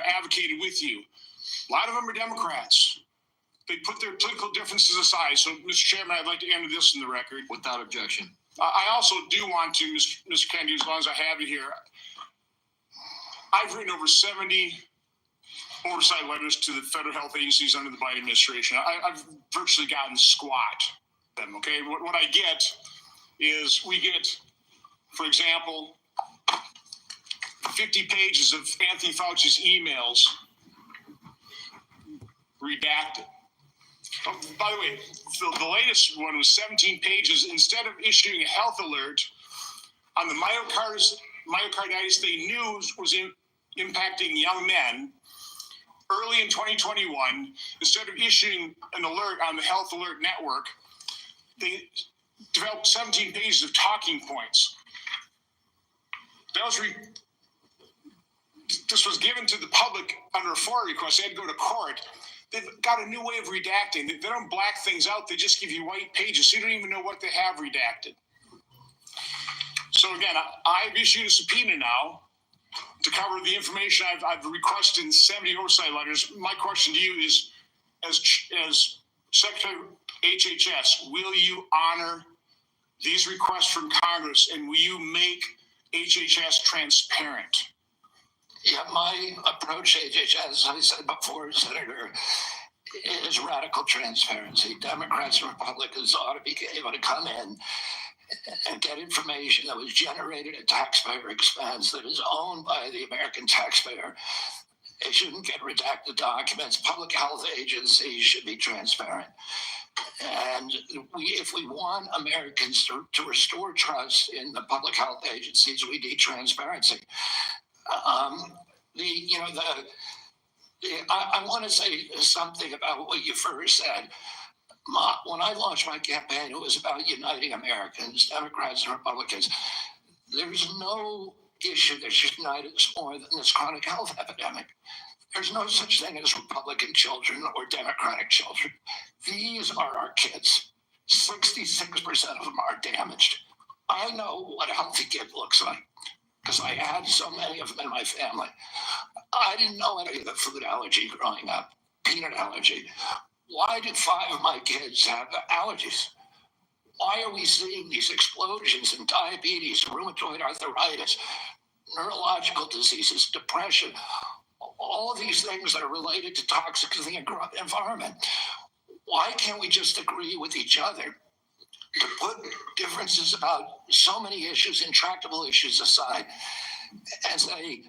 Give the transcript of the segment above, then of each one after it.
advocated with you. A lot of them are Democrats. They put their political differences aside. So, Mr. Chairman, I'd like to enter this in the record. Without objection. I also do want to, Mr. Kennedy, as long as I have you here, I've written over 70 oversight letters to the federal health agencies under the Biden administration. I've virtually gotten squat them, okay? What I get is we get, for example, 50 pages of Anthony Fauci's emails redacted. Oh, by the way, the latest one was 17 pages. Instead of issuing a health alert on the myocarditis they knew was impacting young men early in 2021, instead of issuing an alert on the Health Alert Network, they developed 17 pages of talking points. This was given to the public under a FOIA request. They had to go to court. They've got a new way of redacting. They don't black things out. They just give you white pages. So you don't even know what they have redacted. So again, I've issued a subpoena now to cover the information I've requested in 70 oversight letters. My question to you is, as Secretary of HHS, will you honor these requests from Congress, and will you make HHS transparent? Yeah, my approach to HHS, as I said before, Senator, is radical transparency. Democrats and Republicans ought to be able to come in and get information that was generated at taxpayer expense, that is owned by the American taxpayer. They shouldn't get redacted documents. Public health agencies should be transparent. And if we want Americans to restore trust in the public health agencies, we need transparency. I want to say something about what you first said. When I launched my campaign, it was about uniting Americans, Democrats and Republicans. There's no issue that should unite us more than this chronic health epidemic. There's no such thing as Republican children or Democratic children. These are our kids. 66% of them are damaged. I know what a healthy kid looks like because I had so many of them in my family. I didn't know any of the food allergy growing up, peanut allergy. Why did 5 of my kids have allergies? Why are we seeing these explosions in diabetes, rheumatoid arthritis, neurological diseases, depression, all of these things that are related to toxic in the environment? Why can't we just agree with each other to put differences about so many issues, intractable issues aside, and say,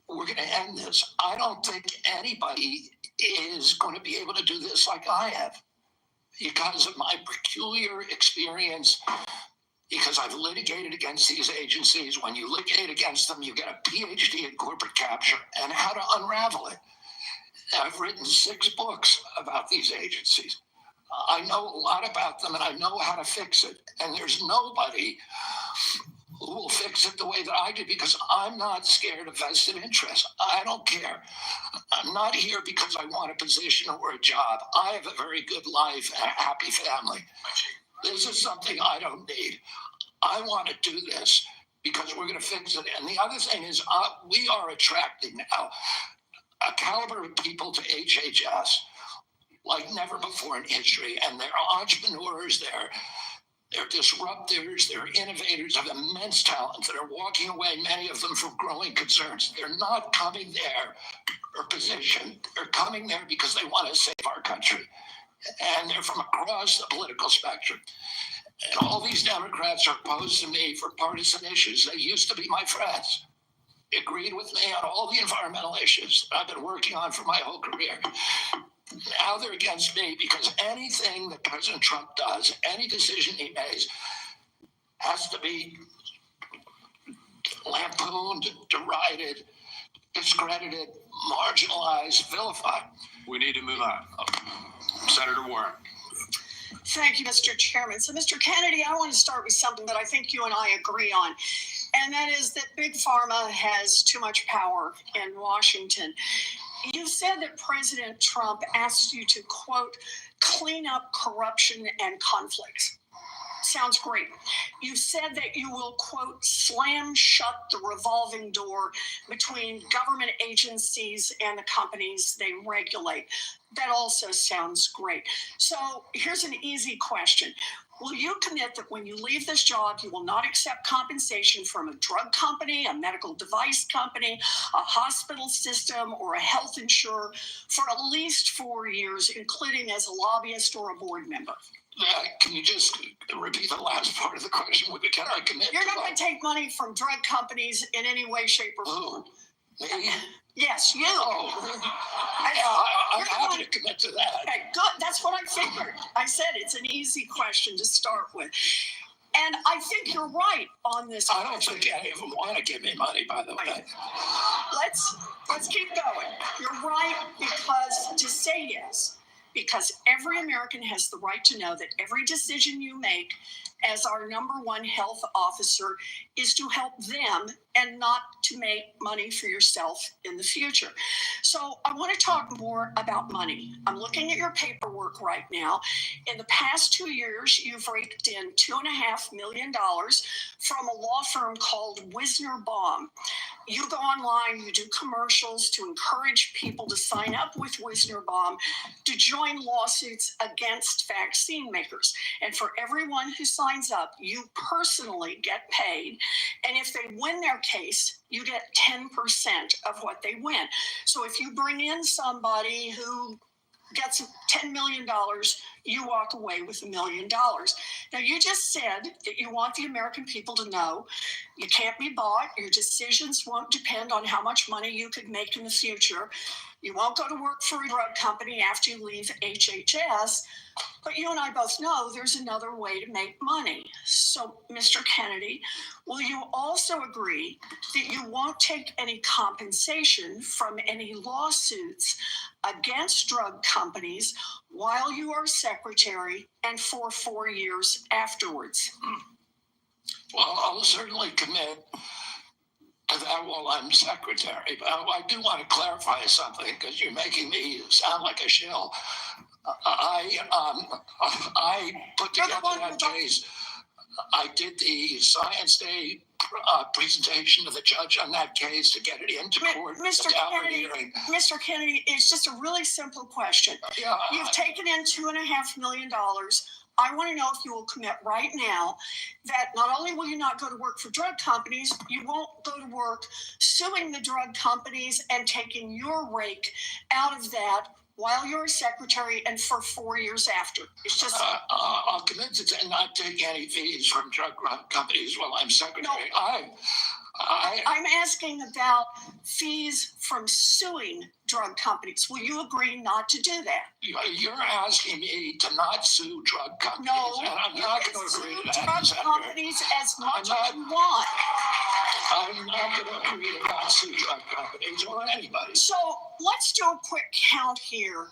we're going to end this? I don't think anybody is going to be able to do this like I have because of my peculiar experience, because I've litigated against these agencies. When you litigate against them, you get a PhD in corporate capture and how to unravel it. I've written 6 books about these agencies. I know a lot about them and I know how to fix it. And there's nobody who will fix it the way that I do because I'm not scared of vested interest. I don't care. I'm not here because I want a position or a job. I have a very good life and a happy family. This is something I don't need. I want to do this because we're going to fix it. And the other thing is we are attracting now a caliber of people to HHS like never before in history. And they're entrepreneurs, they're disruptors, they're innovators of immense talent that are walking away, many of them from growing concerns. They're not coming there for position. They're coming there because they want to save our country. And they're from across the political spectrum. And all these Democrats are opposed to me for partisan issues. They used to be my friends. They agreed with me on all the environmental issues that I've been working on for my whole career. Now they're against me because anything that President Trump does, any decision he makes, has to be lampooned, derided, discredited, marginalized, vilified. We need to move on. Senator Warren. Thank you, Mr. Chairman. So, Mr. Kennedy, I want to start with something that I think you and I agree on, and that is that Big Pharma has too much power in Washington. You said that President Trump asked you to, quote, clean up corruption and conflicts. sounds great. You said that you will, quote, slam shut the revolving door between government agencies and the companies they regulate. That also sounds great. So here's an easy question. Will you commit that when you leave this job, you will not accept compensation from a drug company, a medical device company, a hospital system, or a health insurer for at least 4 years, including as a lobbyist or a board member? Can you just repeat the last part of the question? Can I commit? You're not going to take money from drug companies in any way, shape, or form. Me? Yes, you. I'm happy to commit to that. Okay, good. That's what I figured. I said it's an easy question to start with. And I think you're right on this. I don't think any of them want to give me money, by the way. Let's keep going. You're right, because to say yes, because every American has the right to know that every decision you make as our number one health officer is to help them and not to make money for yourself in the future. So I want to talk more about money. I'm looking at your paperwork right now. In the past 2 years, you've raked in $2.5 million from a law firm called Wisner Baum. You go online, you do commercials to encourage people to sign up with Wisner Baum to join lawsuits against vaccine makers. And for everyone who signs up, you personally get paid. And if they win their case, you get 10% of what they win. So if you bring in somebody who gets $10 million, you walk away with $1 million. Now, you just said that you want the American people to know you can't be bought. Your decisions won't depend on how much money you could make in the future. You won't go to work for a drug company after you leave HHS. But you and I both know there's another way to make money. So, Mr. Kennedy, will you also agree that you won't take any compensation from any lawsuits against drug companies while you are secretary and for 4 years afterwards? Well, I'll certainly commit to that while I'm secretary. But I do want to clarify something because you're making me sound like a shill. I put together that case. I did the Science Day presentation to the judge on that case to get it into court. Mr. Kennedy, it's just a really simple question. Yeah, You've taken in $2.5 million. I want to know if you will commit right now that not only will you not go to work for drug companies, you won't go to work suing the drug companies and taking your rake out of that while you're a secretary and for 4 years after. It's just I'll commit to not take any fees from drug companies while I'm secretary. No. I'm asking about fees from suing drug companies. Will you agree not to do that? You're asking me to not sue drug companies. No, and I'm not going to agree to that. Drug companies as much as you want. I'm not going to agree to not sue drug companies or anybody. So let's do a quick count here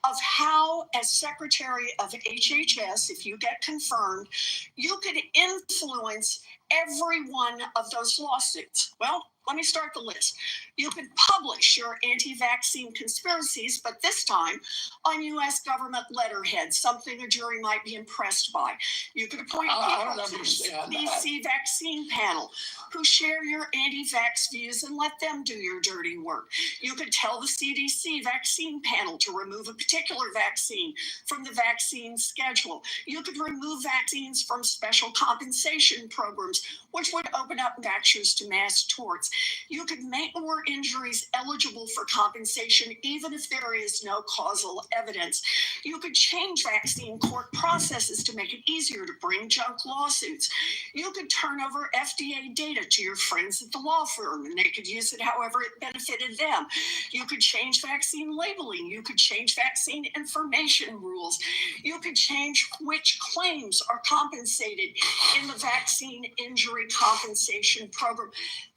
of how, as Secretary of HHS, if you get confirmed, you could influence every one of those lawsuits. Well, let me start the list. You could publish your anti-vaccine conspiracies, but this time on U.S. government letterhead, something a jury might be impressed by. You could appoint people to the CDC vaccine panel who share your anti-vax views and let them do your dirty work. You could tell the CDC vaccine panel to remove a particular vaccine from the vaccine schedule. You could remove vaccines from special compensation programs, which would open up vaccines to mass torts. You could make more injuries eligible for compensation even if there is no causal evidence. You could change vaccine court processes to make it easier to bring junk lawsuits. You could turn over FDA data to your friends at the law firm and they could use it however it benefited them. You could change vaccine labeling. You could change vaccine information rules. You could change which claims are compensated in the vaccine injury compensation program.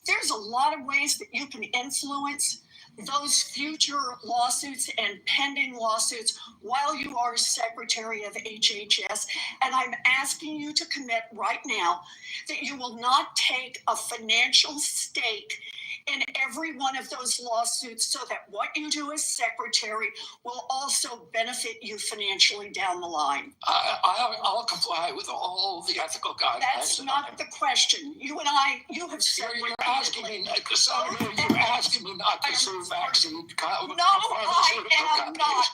There's a lot of ways that you can influence those future lawsuits and pending lawsuits while you are Secretary of HHS. And I'm asking you to commit right now that you will not take a financial stake in every one of those lawsuits so that what you do as secretary will also benefit you financially down the line? I'll comply with all the ethical guidelines. That's not the question. You have said You're asking me, Senator, you're asking me not to sue vaccine. No, I am not.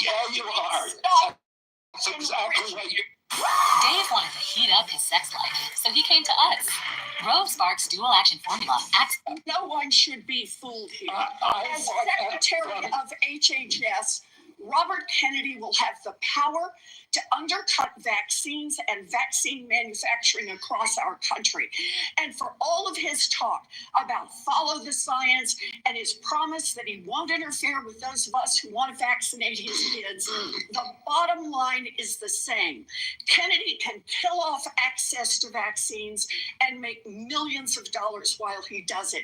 Yeah, you are. Stop. That's exactly what you. Dave wanted to heat up his sex life, so he came to us. Rove Sparks Dual Action Formula acts. No one should be fooled here. As Secretary of HHS, Robert Kennedy will have the power to undercut vaccines and vaccine manufacturing across our country. And for all of his talk about follow the science and his promise that he won't interfere with those of us who want to vaccinate his kids, the bottom line is the same. Kennedy can kill off access to vaccines and make millions of dollars while he does it.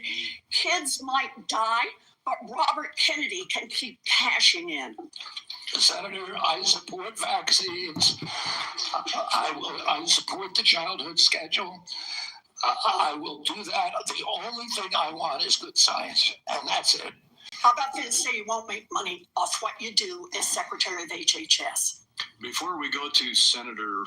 Kids might die, but Robert Kennedy can keep cashing in. Senator, I support vaccines. I support the childhood schedule. I will do that. The only thing I want is good science, and that's it. How about this? Say you won't make money off what you do as Secretary of HHS. Before we go to Senator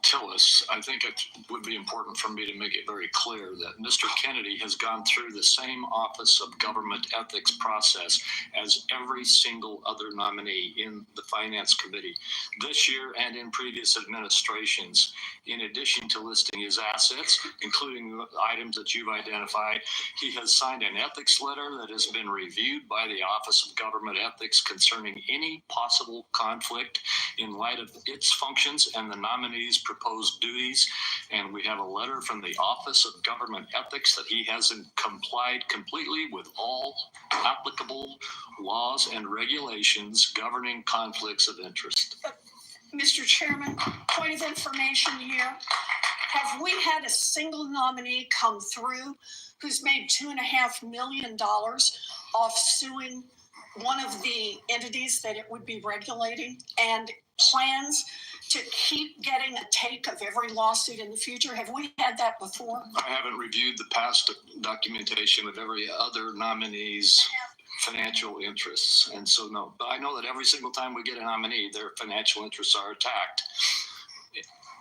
Tillis, I think it would be important for me to make it very clear that Mr. Kennedy has gone through the same Office of Government Ethics process as every single other nominee in the Finance Committee this year and in previous administrations. In addition to listing his assets, including the items that you've identified, he has signed an ethics letter that has been reviewed by the Office of Government Ethics concerning any possible conflict in light of its functions and the nominee's proposed duties. And we have a letter from the Office of Government Ethics that he hasn't complied completely with all applicable laws and regulations governing conflicts of interest. Mr. Chairman, point of information here. Have we had a single nominee come through who's made $2.5 million off suing one of the entities that it would be regulating and plans to keep getting a take of every lawsuit in the future? Have we had that before? I haven't reviewed the past documentation of every other nominee's financial interests. And so, no, but I know that every single time we get a nominee, their financial interests are attacked.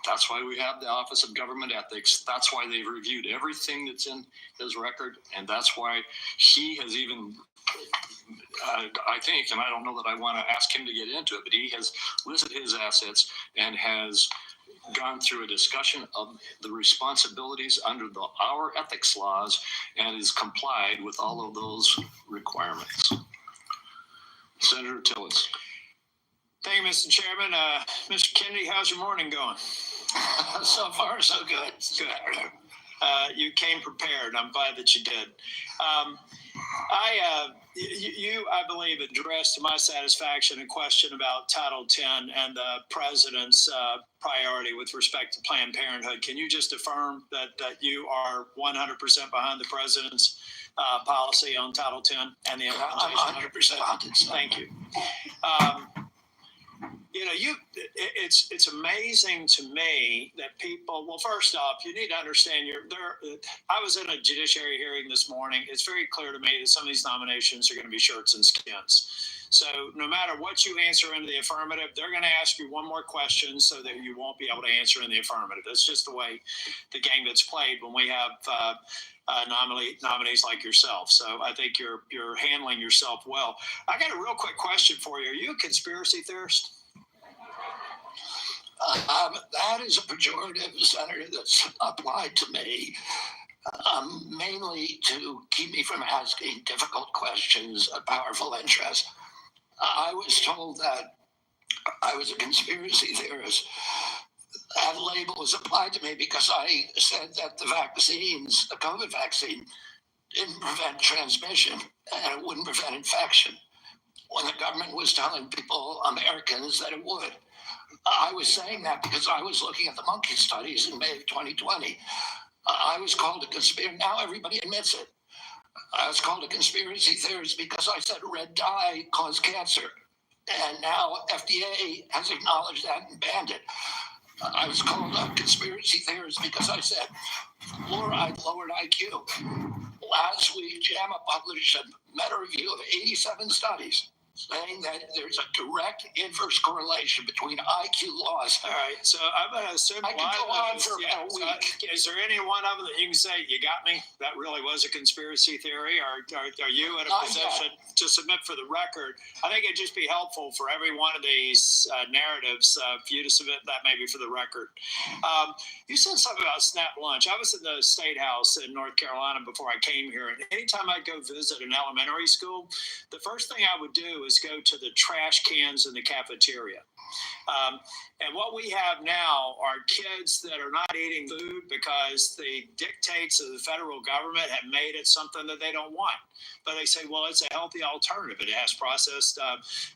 That's why we have the Office of Government Ethics. That's why they've reviewed everything that's in his record. And that's why he has even, I think, and I don't know that I want to ask him to get into it, but he has listed his assets and has gone through a discussion of the responsibilities under our ethics laws and has complied with all of those requirements. Senator Tillis. Thank you, Mr. Chairman. Mr. Kennedy, how's your morning going? So far, so good. Good. You came prepared. I'm glad that you did. I believe, addressed to my satisfaction a question about Title X and the president's priority with respect to Planned Parenthood. Can you just affirm that you are 100% behind the president's policy on Title X and the implementation? I'm 100%. Thank you. It's amazing to me that people, well, first off, you need to understand I was in a judiciary hearing this morning. It's very clear to me that some of these nominations are going to be shirts and skins. So no matter what you answer in the affirmative, they're going to ask you one more question so that you won't be able to answer in the affirmative. That's just the way the game gets played when we have nominees like yourself. So I think you're handling yourself well. I got a real quick question for you. Are you a conspiracy theorist? That is a pejorative, Senator, that's applied to me, mainly to keep me from asking difficult questions of powerful interests. I was told that I was a conspiracy theorist. That label was applied to me because I said that the vaccines, the COVID vaccine, didn't prevent transmission and it wouldn't prevent infection, when the government was telling people, Americans, that it would. I was saying that because I was looking at the monkey studies in May of 2020. I was called a conspiracy. Now everybody admits it. I was called a conspiracy theorist because I said red dye caused cancer. And now FDA has acknowledged that and banned it. I was called a conspiracy theorist because I said fluoride lowered IQ. last week, JAMA published a meta-review of 87 studies saying that there's a direct inverse correlation between IQ loss. All right, so I'm going to assume I could go on for about a so week. is there any one of them that you can say, you got me? That really was a conspiracy theory? Or are you in a Not position to submit for the record? I think it'd just be helpful for every one of these narratives for you to submit that maybe for the record. You said something about SNAP lunch. I was in the State House in North Carolina before I came here, and anytime I'd go visit an elementary school, the first thing I would do is go to the trash cans in the cafeteria. And what we have now are kids that are not eating food because the dictates of the federal government have made it something that they don't want. But they say, well, it's a healthy alternative. It has processed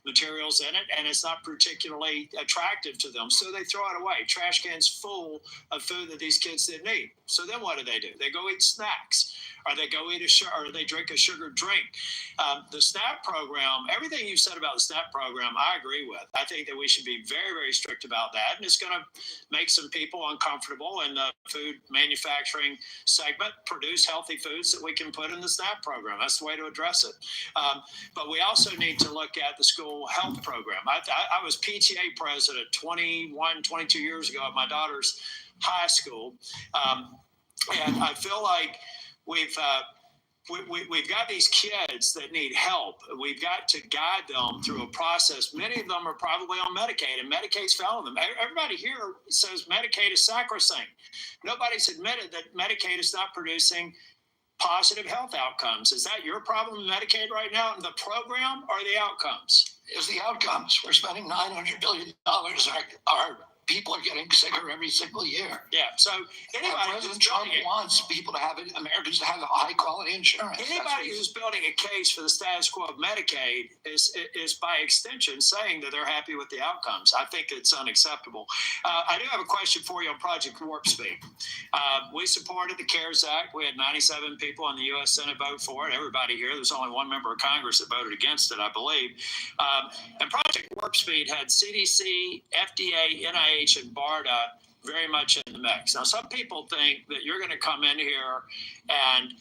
materials in it, and it's not particularly attractive to them. So they throw it away. Trash cans full of food that these kids didn't eat. So then what do? They go eat snacks, or they go eat or they drink a sugar drink. The SNAP program, everything you said about the SNAP program, I agree with. I think that we should be very, very strict about that. And it's going to make some people uncomfortable in the food manufacturing segment, produce healthy foods that we can put in the SNAP program. That's the way to address it. But we also need to look at the school health program. I was PTA president 22 years ago at my daughter's high school. And I feel like we've got these kids that need help. We've got to guide them through a process. Many of them are probably on Medicaid, and Medicaid's failing them. Everybody here says Medicaid is sacrosanct. Nobody's admitted that Medicaid is not producing positive health outcomes. Is that your problem with Medicaid right now, in the program or the outcomes? Is the outcomes. We're spending $900 billion. Our people are getting sicker every single year. Yeah. So anybody President Trump wants people to have it, Americans to have high quality insurance. Anybody who's building a case for the status quo of Medicaid is by extension saying that they're happy with the outcomes. I think it's unacceptable. I do have a question for you on Project Warp Speed. We supported the CARES Act. We had 97 people in the U.S. Senate vote for it. Everybody here. There's only one member of Congress that voted against it, I believe. And Project Warp Speed had CDC, FDA, NIH, and BARDA very much in the mix. Now, some people think that you're going to come in here and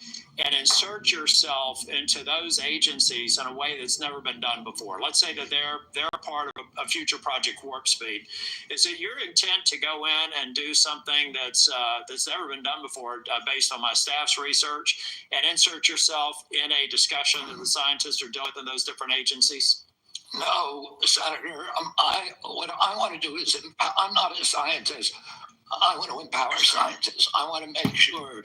insert yourself into those agencies in a way that's never been done before. Let's say that they're a part of a future Project Warp Speed. Is it your intent to go in and do something that's never been done before, based on my staff's research, and insert yourself in a discussion that the scientists are doing in those different agencies? No, Senator. What I want to do is, I'm not a scientist. I want to empower scientists. I want to make sure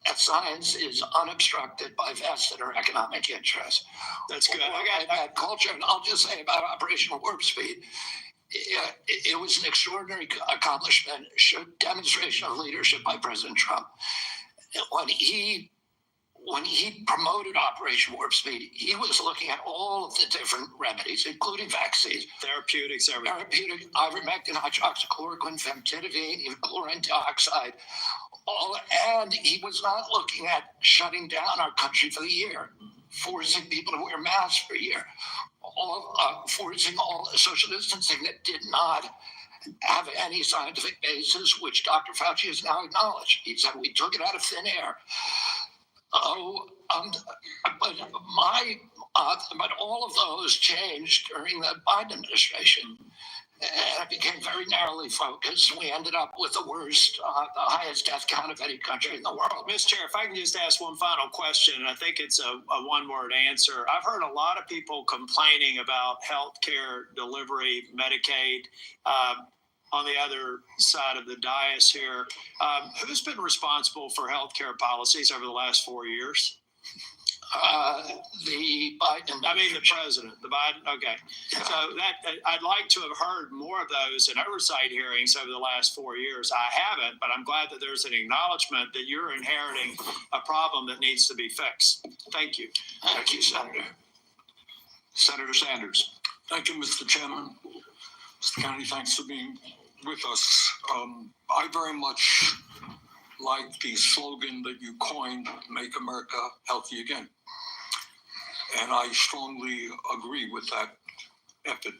that science is unobstructed by vested or economic interests. That's good. I got that culture, and I'll just say about Operation Warp Speed. It was an extraordinary accomplishment, demonstration of leadership by President Trump. When he promoted Operation Warp Speed, he was looking at all of the different remedies, including vaccines, therapeutics, everything. Therapeutic, ivermectin, hydroxychloroquine, famotidine, even chlorine dioxide. And he was not looking at shutting down our country for the year, forcing people to wear masks for a year, forcing all social distancing that did not have any scientific basis, which Dr. Fauci has now acknowledged. He said we took it out of thin air. But all of those changed during the Biden administration. And it became very narrowly focused. We ended up with the worst, the highest death count of any country in the world. Mr. Chair, if I can just ask one final question, and I think it's a one-word answer. I've heard a lot of people complaining about healthcare delivery, Medicaid. On the other side of the dais here, who's been responsible for healthcare policies over the last 4 years? The Biden. I mean, the president, the Biden. Okay. Yeah. So I'd like to have heard more of those in oversight hearings over the last 4 years. I haven't, but I'm glad that there's an acknowledgement that you're inheriting a problem that needs to be fixed. Thank you. Thank you, Senator. Senator Sanders. Thank you, Mr. Chairman. Mr. Kennedy, thanks for being with us. I very much like the slogan that you coined, Make America Healthy Again. And I strongly agree with that effort.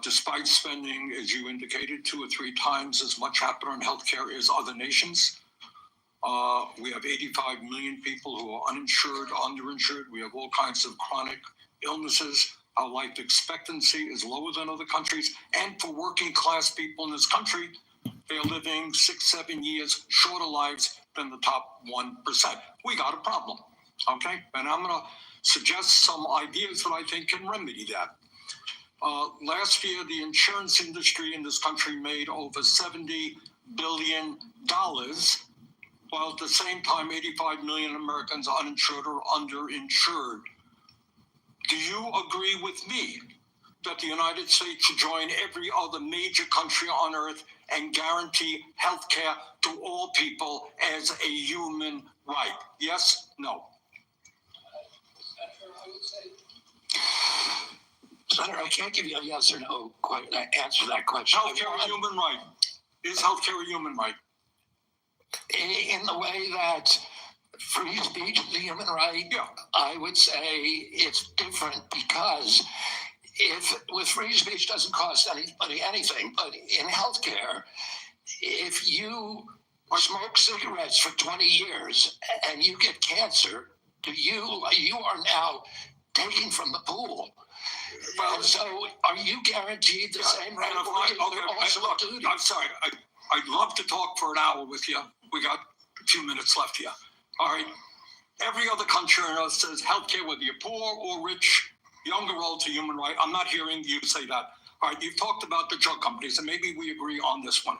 Despite spending, as you indicated, 2 or 3 times as much capital on healthcare as other nations, We have 85 million people who are uninsured, underinsured. We have all kinds of chronic illnesses. Our life expectancy is lower than other countries. And for working class people in this country, they're living 6-7 years shorter lives than the top 1%. We got a problem, okay? And I'm going to suggest some ideas that I think can remedy that. Last year, the insurance industry in this country made over $70 billion, while at the same time, 85 million Americans are uninsured or underinsured. Do you agree with me that the United States should join every other major country on earth and guarantee health care to all people as a human right? Yes? No? Senator, I can't give you a yes or no answer to that question. Healthcare a human right? Is healthcare a human right? In the way that free speech is a human right, Yeah. I would say it's different because if with free speech doesn't cost anybody anything, but in healthcare, if you smoke cigarettes for 20 years and you get cancer, you are now taking from the pool. Well, And so are you guaranteed the same right? I'm sorry. I'd love to talk for an hour with you. We got a few minutes left here. All right. Every other country on earth says healthcare, whether you're poor or rich, young or old, is a human right. I'm not hearing you say that. All right. You've talked about the drug companies, and maybe we agree on this one.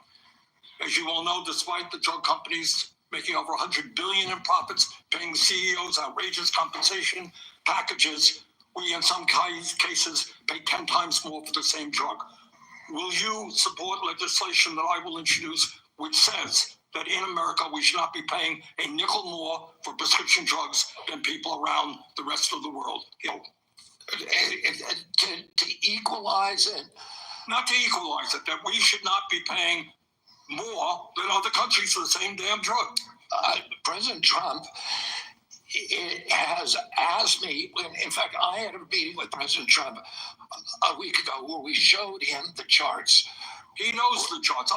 As you all know, despite the drug companies making over $100 billion in profits, paying CEOs outrageous compensation packages, we in some cases pay 10 times more for the same drug. Will you support legislation that I will introduce which says that in America we should not be paying a nickel more for prescription drugs than people around the rest of the world? To equalize it? Not to equalize it, that we should not be paying more than other countries for the same damn drug. President Trump has asked me, in fact, I had a meeting with President Trump a week ago where we showed him the charts. He knows the charts.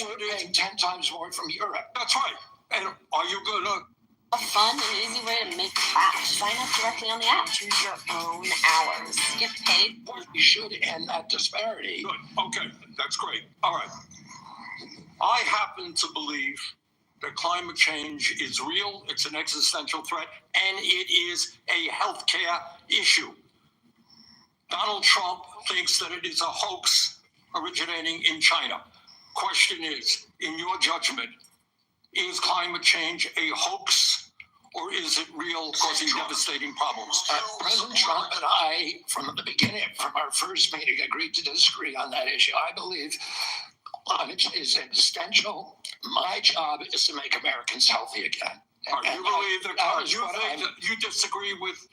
We're paying 10 times more from Europe. That's right. And are you going to? A fun and easy way to make cash. Sign up directly on the app. Choose your own hours. Get paid. We should end that disparity. Good. Okay. That's great. All right. I happen to believe that climate change is real, it's an existential threat, and it is a healthcare issue. Donald Trump thinks that it is a hoax originating in China. Question is, in your judgment, is climate change a hoax or is it real, causing devastating problems? President Trump and I, from the beginning, from our first meeting, agreed to disagree on that issue. I believe climate change is existential. My job is to make Americans healthy again. You believe that you disagree with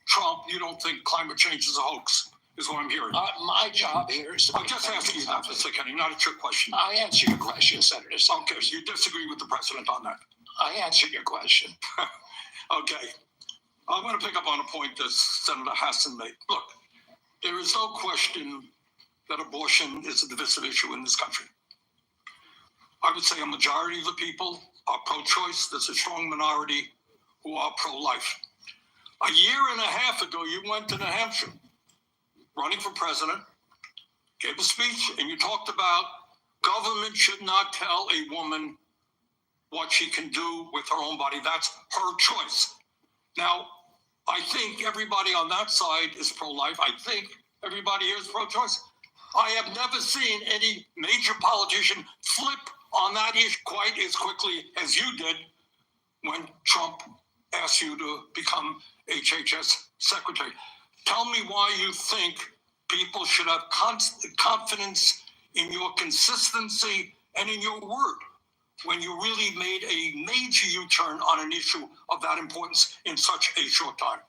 Trump? You don't think climate change is a hoax, is what I'm hearing. My job here is to I'm just asking you that, Mr. Kenny, not a trick question. I answer your question, Senator. Okay, so you disagree with the president on that? I answered your question. Okay. I'm going to pick up on a point that Senator Hassan made. Look, there is no question that abortion is a divisive issue in this country. I would say a majority of the people are pro-choice. There's a strong minority who are pro-life. A year and a half ago, you went to New Hampshire, running for president, gave a speech, and you talked about government should not tell a woman what she can do with her own body. That's her choice. Now, I think everybody on that side is pro-life. I think everybody here is pro-choice. I have never seen any major politician flip on that issue quite as quickly as you did when Trump asked you to become HHS secretary. Tell me why you think people should have confidence in your consistency and in your word when you really made a major U-turn on an issue of that importance in such a short time.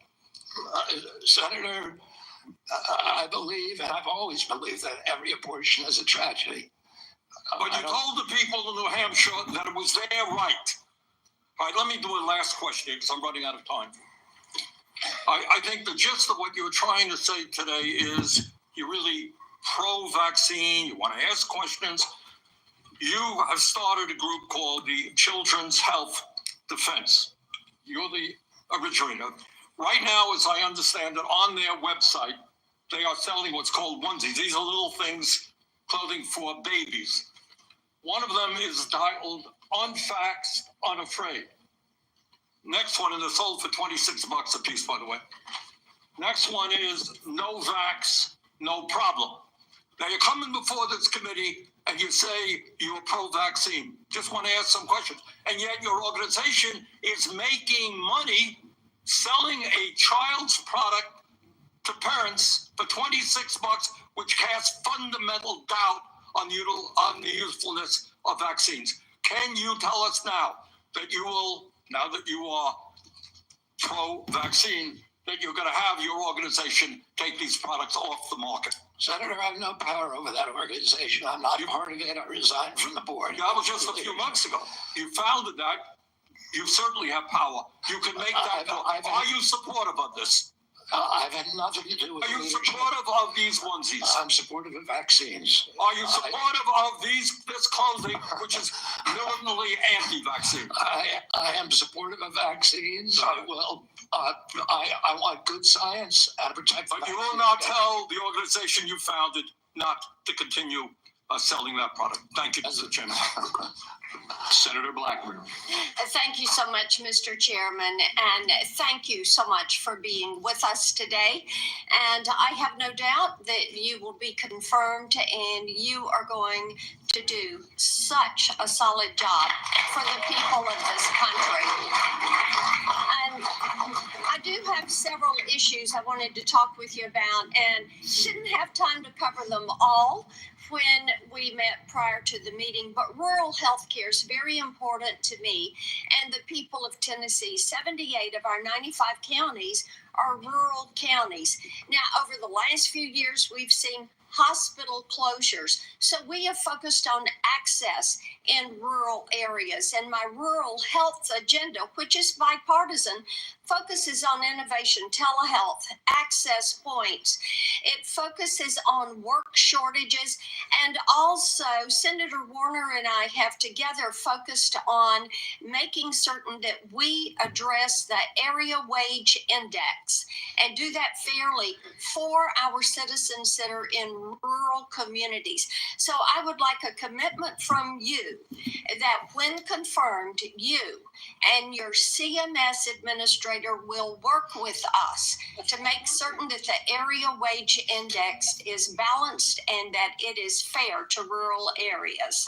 Senator, I believe, and I've always believed, that every abortion is a tragedy. But you told the people in New Hampshire that it was their right. All right, let me do a last question because I'm running out of time. I think the gist of what you're trying to say today is you're really pro-vaccine, you want to ask questions. You have started a group called the Children's Health Defense. You're the originator. Right now, as I understand it, on their website, they are selling what's called onesies. These are little things, clothing for babies. One of them is titled Unfaxed, Unafraid. Next one, and they're sold for $26 a piece, by the way. Next one is No Vax, No Problem. Now you're coming before this committee and you say you're pro-vaccine. Just want to ask some questions. And yet your organization is making money selling a child's product to parents for $26, which casts fundamental doubt on the usefulness of vaccines. Can you tell us now that you will, now that you are pro-vaccine, that you're going to have your organization take these products off the market? Senator, I have no power over that organization. I'm not part of it. I resigned from the board. That was just a few months ago. You founded that. You certainly have power. You can make that. Are you supportive of this? I've had nothing to do with Are you leadership. supportive of these onesies? I'm supportive of vaccines. Are you supportive of this clothing, which is militantly anti-vaccine? I am supportive of vaccines. I will. I want good science and protect. But you will not tell the organization you founded not to continue selling that product. Thank you, Mr. Chairman. Senator Blackburn. Thank you so much, Mr. Chairman, and thank you so much for being with us today. And I have no doubt that you will be confirmed and you are going to do such a solid job for the people of this country. And I do have several issues I wanted to talk with you about and didn't have time to cover them all when we met prior to the meeting, but rural health care is very important to me and the people of Tennessee. 78 of our 95 counties are rural counties. Now, over the last few years, we've seen hospital closures. So we have focused on access in rural areas. And my rural health agenda, which is bipartisan, focuses on innovation, telehealth, access points. It focuses on work shortages. And also, Senator Warner and I have together focused on making certain that we address the area wage index and do that fairly for our citizens that are in rural communities. So I would like a commitment from you that when confirmed, you and your CMS administrator will work with us to make certain that the area wage index is balanced and that it is fair to rural areas.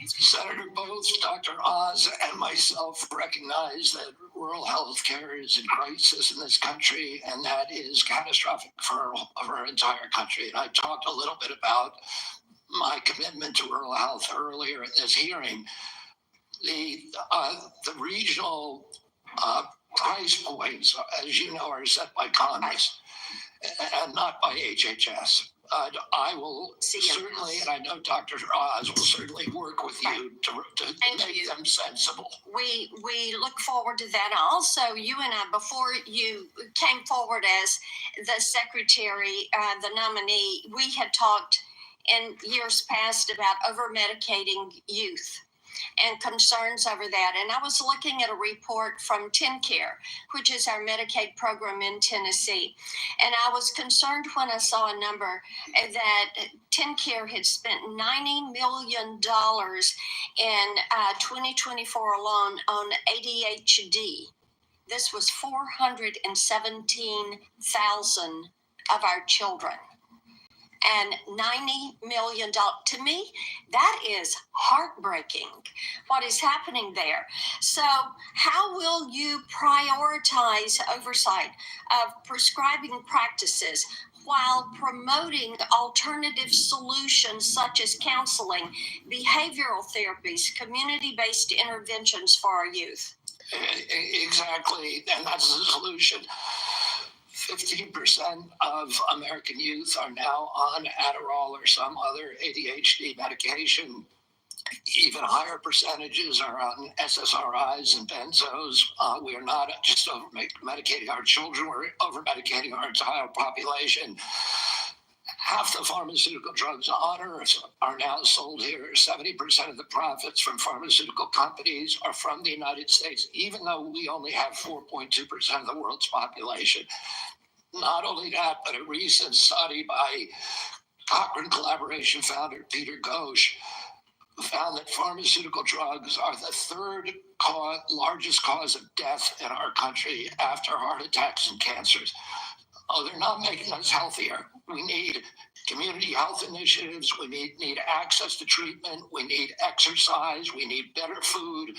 Senator, both Dr. Oz and myself recognize that rural health care is in crisis in this country, and that is catastrophic for our entire country. And I talked a little bit about my commitment to rural health earlier in this hearing. The regional price points, as you know, are set by Congress and not by HHS. I will certainly, and I know Dr. Oz will certainly work with you to make them sensible. We look forward to that. Also, you and I, before you came forward as the secretary, the nominee, we had talked in years past about over-medicating youth and concerns over that. And I was looking at a report from TennCare, which is our Medicaid program in Tennessee. And I was concerned when I saw a number that TennCare had spent $90 million in 2024 alone on ADHD. This was 417,000 of our children. And $90 million. To me, that is heartbreaking, what is happening there. So how will you prioritize oversight of prescribing practices while promoting alternative solutions such as counseling, behavioral therapies, community-based interventions for our youth? Exactly, and that's the solution. 15% of American youth are now on Adderall or some other ADHD medication. Even higher percentages are on SSRIs and benzos. We are not just over-medicating our children, we're over-medicating our entire population. half the pharmaceutical drugs on Earth are now sold here. 70% of the profits from pharmaceutical companies are from the United States, even though we only have 4.2% of the world's population. Not only that, but a recent study by Cochrane Collaboration founder Peter Ghosh found that pharmaceutical drugs are the third largest cause of death in our country after heart attacks and cancers. Oh, they're not making us healthier. We need community health initiatives. We need access to treatment. We need exercise. We need better food.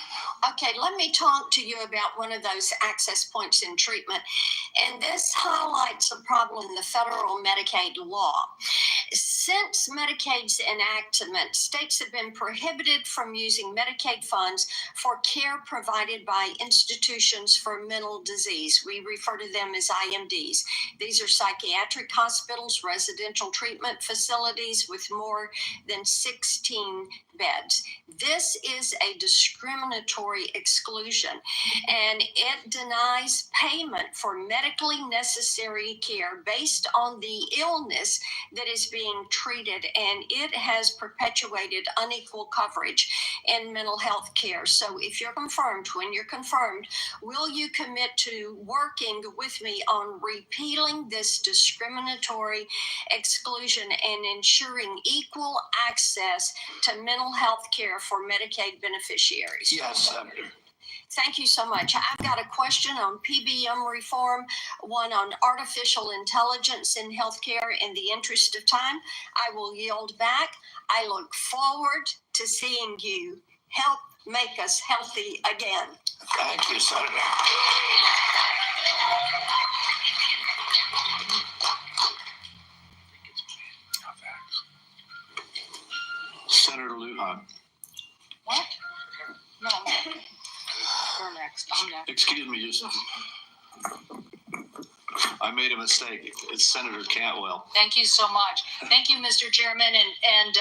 Okay, let me talk to you about one of those access points in treatment. And this highlights a problem in the federal Medicaid law. Since Medicaid's enactment, states have been prohibited from using Medicaid funds for care provided by institutions for mental disease. We refer to them as IMDs. These are psychiatric hospitals, residential treatment facilities with more than 16 beds. This is a discriminatory exclusion, and it denies payment for medically necessary care based on the illness that is being treated, and it has perpetuated unequal coverage in mental health care. So if you're confirmed, when you're confirmed, will you commit to working with me on repealing this discriminatory exclusion and ensuring equal access to mental health care for Medicaid beneficiaries? Yes, Senator. Thank you so much. I've got a question on PBM reform, one on artificial intelligence in healthcare. In the interest of time, I will yield back. I look forward to seeing you help make us healthy again. Thank you, Senator. Senator Lujan. What? No. You're next. I'm next. Excuse me, I made a mistake. It's Senator Cantwell. Thank you so much. Thank you, Mr. Chairman, and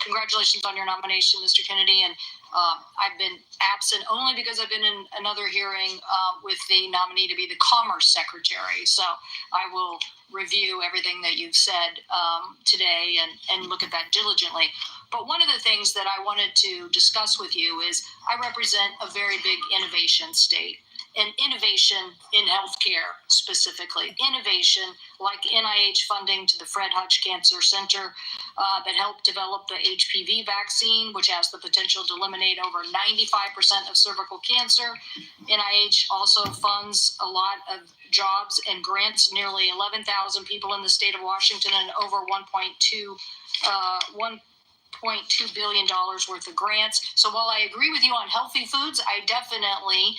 congratulations on your nomination, Mr. Kennedy. And I've been absent only because I've been in another hearing with the nominee to be the Commerce Secretary. So I will review everything that you've said today and look at that diligently. But one of the things that I wanted to discuss with you is I represent a very big innovation state. And innovation in healthcare specifically. Innovation like NIH funding to the Fred Hutch Cancer Center that helped develop the HPV vaccine, which has the potential to eliminate over 95% of cervical cancer. NIH also funds a lot of jobs and grants, nearly 11,000 people in the state of Washington and over $1.2 billion worth of grants. So while I agree with you on healthy foods, I definitely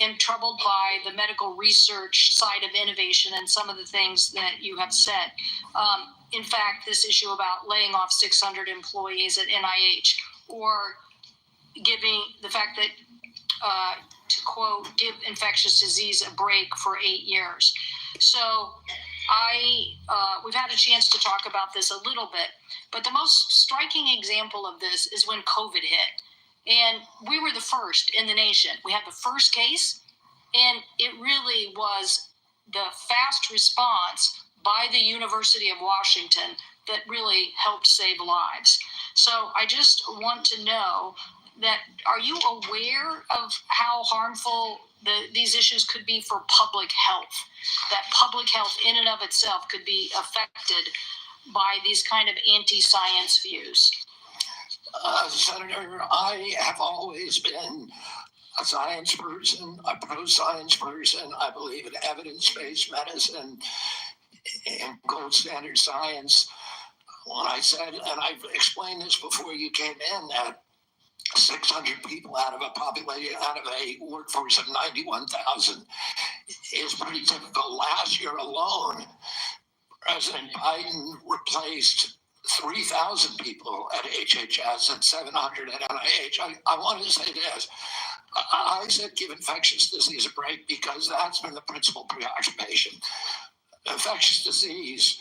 am troubled by the medical research side of innovation and some of the things that you have said. In fact, this issue about laying off 600 employees at NIH, or giving the fact that, to quote, give infectious disease a break for 8 years. So we've had a chance to talk about this a little bit, but the most striking example of this is when COVID hit. And we were the first in the nation. We had the first case, and it really was the fast response by the University of Washington that really helped save lives. So I just want to know that, are you aware of how harmful these issues could be for public health? That public health in and of itself could be affected by these kind of anti-science views? Senator, I have always been a science person, a pro-science person. I believe in evidence-based medicine and gold standard science. When I said, and I've explained this before you came in, that 600 people out of a workforce of 91,000 is pretty typical. Last year alone, President Biden replaced 3,000 people at HHS and 700 at NIH. I want to say this. I said give infectious disease a break because that's been the principal preoccupation. Infectious disease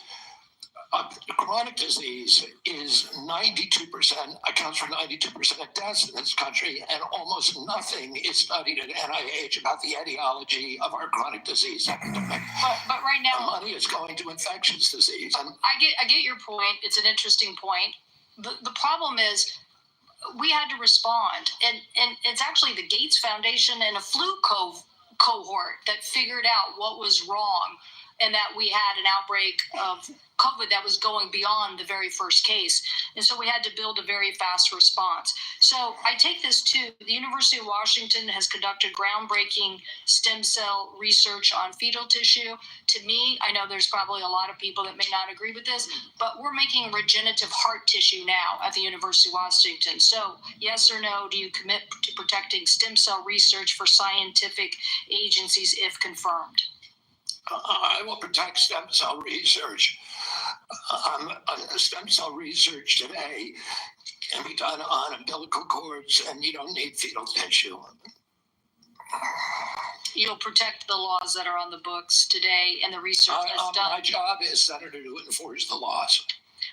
Chronic disease is 92%, accounts for 92% of deaths in this country, and almost nothing is studied at NIH about the etiology of our chronic disease epidemic. But right now, Money is going to infectious disease. I get your point. It's an interesting point. The problem is we had to respond, and it's actually the Gates Foundation and a flu cohort that figured out what was wrong, and that we had an outbreak of COVID that was going beyond the very first case. And so we had to build a very fast response. So I take this to the University of Washington has conducted groundbreaking stem cell research on fetal tissue. To me, I know there's probably a lot of people that may not agree with this, but we're making regenerative heart tissue now at the University of Washington. So yes or no, do you commit to protecting stem cell research for scientific agencies if confirmed? I will protect stem cell research. Stem cell research today can be done on umbilical cords, and you don't need fetal tissue. You'll protect the laws that are on the books today and the research that's done. My job is, Senator, to enforce the laws.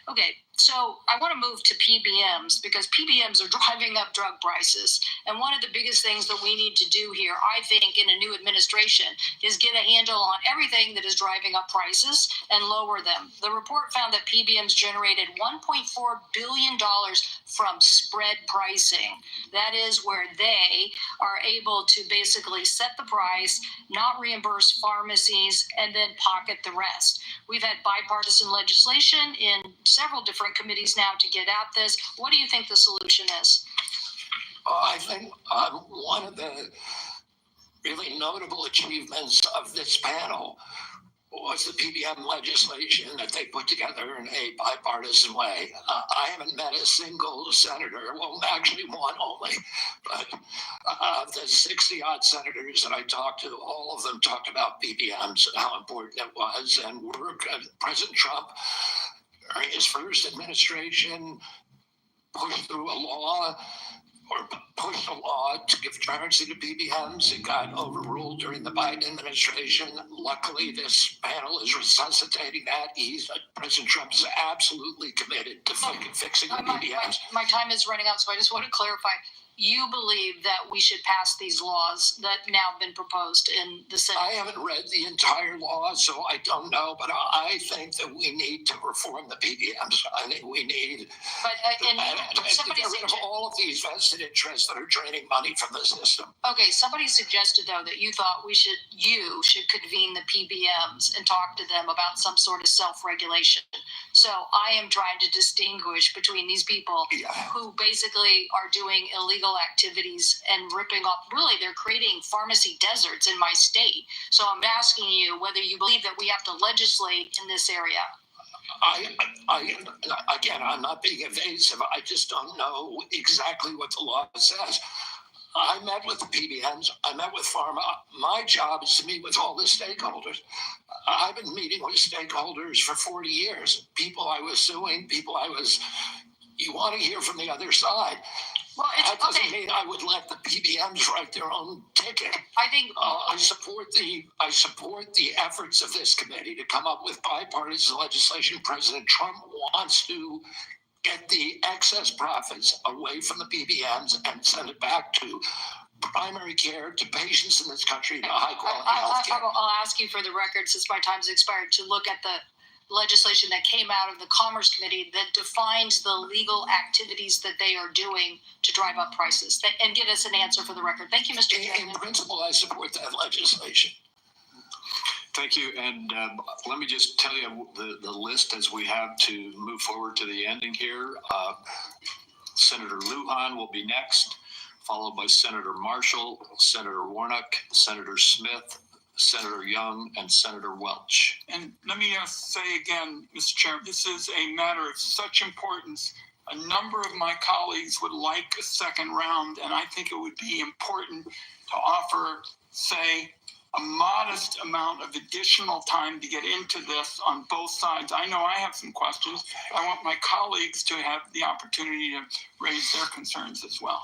Okay, so I want to move to PBMs because PBMs are driving up drug prices. And one of the biggest things that we need to do here, I think, in a new administration is get a handle on everything that is driving up prices and lower them. The report found that PBMs generated $1.4 billion from spread pricing. That is where they are able to basically set the price, not reimburse pharmacies, and then pocket the rest. We've had bipartisan legislation in several different committees now to get at this. What do you think the solution is? I think one of the really notable achievements of this panel was the PBM legislation that they put together in a bipartisan way. I haven't met a single senator, well, actually one only, but of the 60-odd senators that I talked to, all of them talked about PBMs, how important it was, and President Trump, during his first administration, pushed through a law to give currency to PBMs. It got overruled during the Biden administration. Luckily, this panel is resuscitating that. President Trump is absolutely committed to fixing the PBMs. My time is running out, so I just want to clarify. You believe that we should pass these laws that now have been proposed in the Senate? I haven't read the entire law, so I don't know, but I think that we need to reform the PBMs. I think we need to get rid of all of these vested interests that are draining money from the system. Okay, somebody suggested, though, that you thought you should convene the PBMs and talk to them about some sort of self-regulation. So I am trying to distinguish between these people who basically are doing illegal activities and ripping off, really they're creating pharmacy deserts in my state. So I'm asking you whether you believe that we have to legislate in this area. Again, I'm not being evasive. I just don't know exactly what the law says. I met with the PBMs. I met with pharma. My job is to meet with all the stakeholders. I've been meeting with stakeholders for 40 years. People I was suing, you want to hear from the other side. Well, that doesn't mean I would let the PBMs write their own ticket. I think I support the efforts of this committee to come up with bipartisan legislation. President Trump wants to get the excess profits away from the PBMs and send it back to primary care, to patients in this country, to high quality health care. I'll ask you for the record, since my time's expired, to look at the legislation that came out of the Commerce Committee that defines the legal activities that they are doing to drive up prices, and give us an answer for the record. Thank you, Mr. Chairman. In principle, I support that legislation. Thank you. And let me just tell you the list as we have to move forward to the ending here. Senator Lujan will be next, followed by Senator Marshall, Senator Warnock, Senator Smith, Senator Young, and Senator Welch. And let me say again, Mr. Chairman, this is a matter of such importance. A number of my colleagues would like a second round, and I think it would be important to offer, say, a modest amount of additional time to get into this on both sides. I know I have some questions. I want my colleagues to have the opportunity to raise their concerns as well.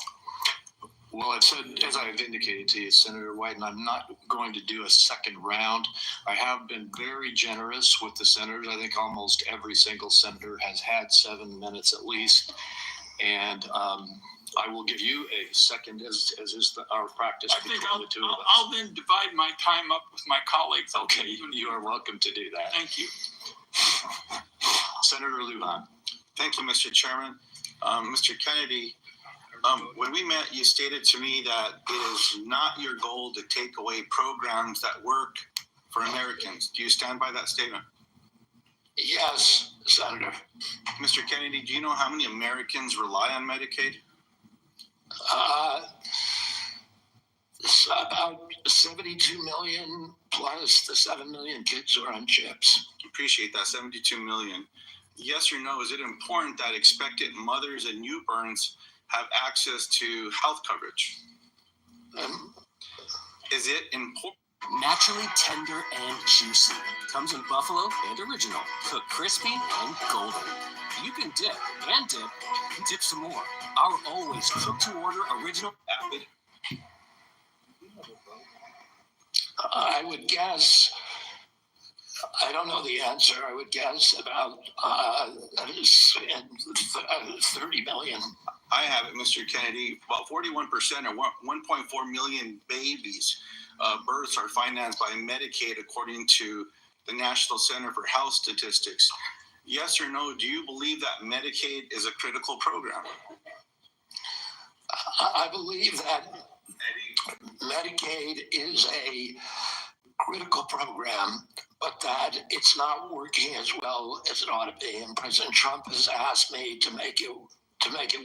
Well, I've said, as I've indicated to you, Senator White, and I'm not going to do a second round. I have been very generous with the senators. I think almost every single senator has had 7 minutes at least. And I will give you a second, as is our practice I think between the two of us. I'll then divide my time up with my colleagues. Okay, you are welcome to do that. Thank you. Senator Lujan. Thank you, Mr. Chairman. Mr. Kennedy, when we met, you stated to me that it is not your goal to take away programs that work for Americans. Do you stand by that statement? Yes, Senator. Mr. Kennedy, do you know how many Americans rely on Medicaid? It's about 72 million plus the 7 million kids who are on chips. Appreciate that, 72 million. Yes or no, is it important that expectant mothers and newborns have access to health coverage? Is it important? Naturally tender and juicy. Comes in buffalo and original. Cooked crispy and golden. You can dip and dip and dip some more. Our always cooked to order original. I would guess, I don't know the answer, I would guess about 30 million. I have it, Mr. Kennedy. About 41% or 1.4 million babies births are financed by Medicaid, according to the National Center for Health Statistics. Yes or no, do you believe that Medicaid is a critical program? I believe that Medicaid is a critical program, but that it's not working as well as it ought to be. And President Trump has asked me to make it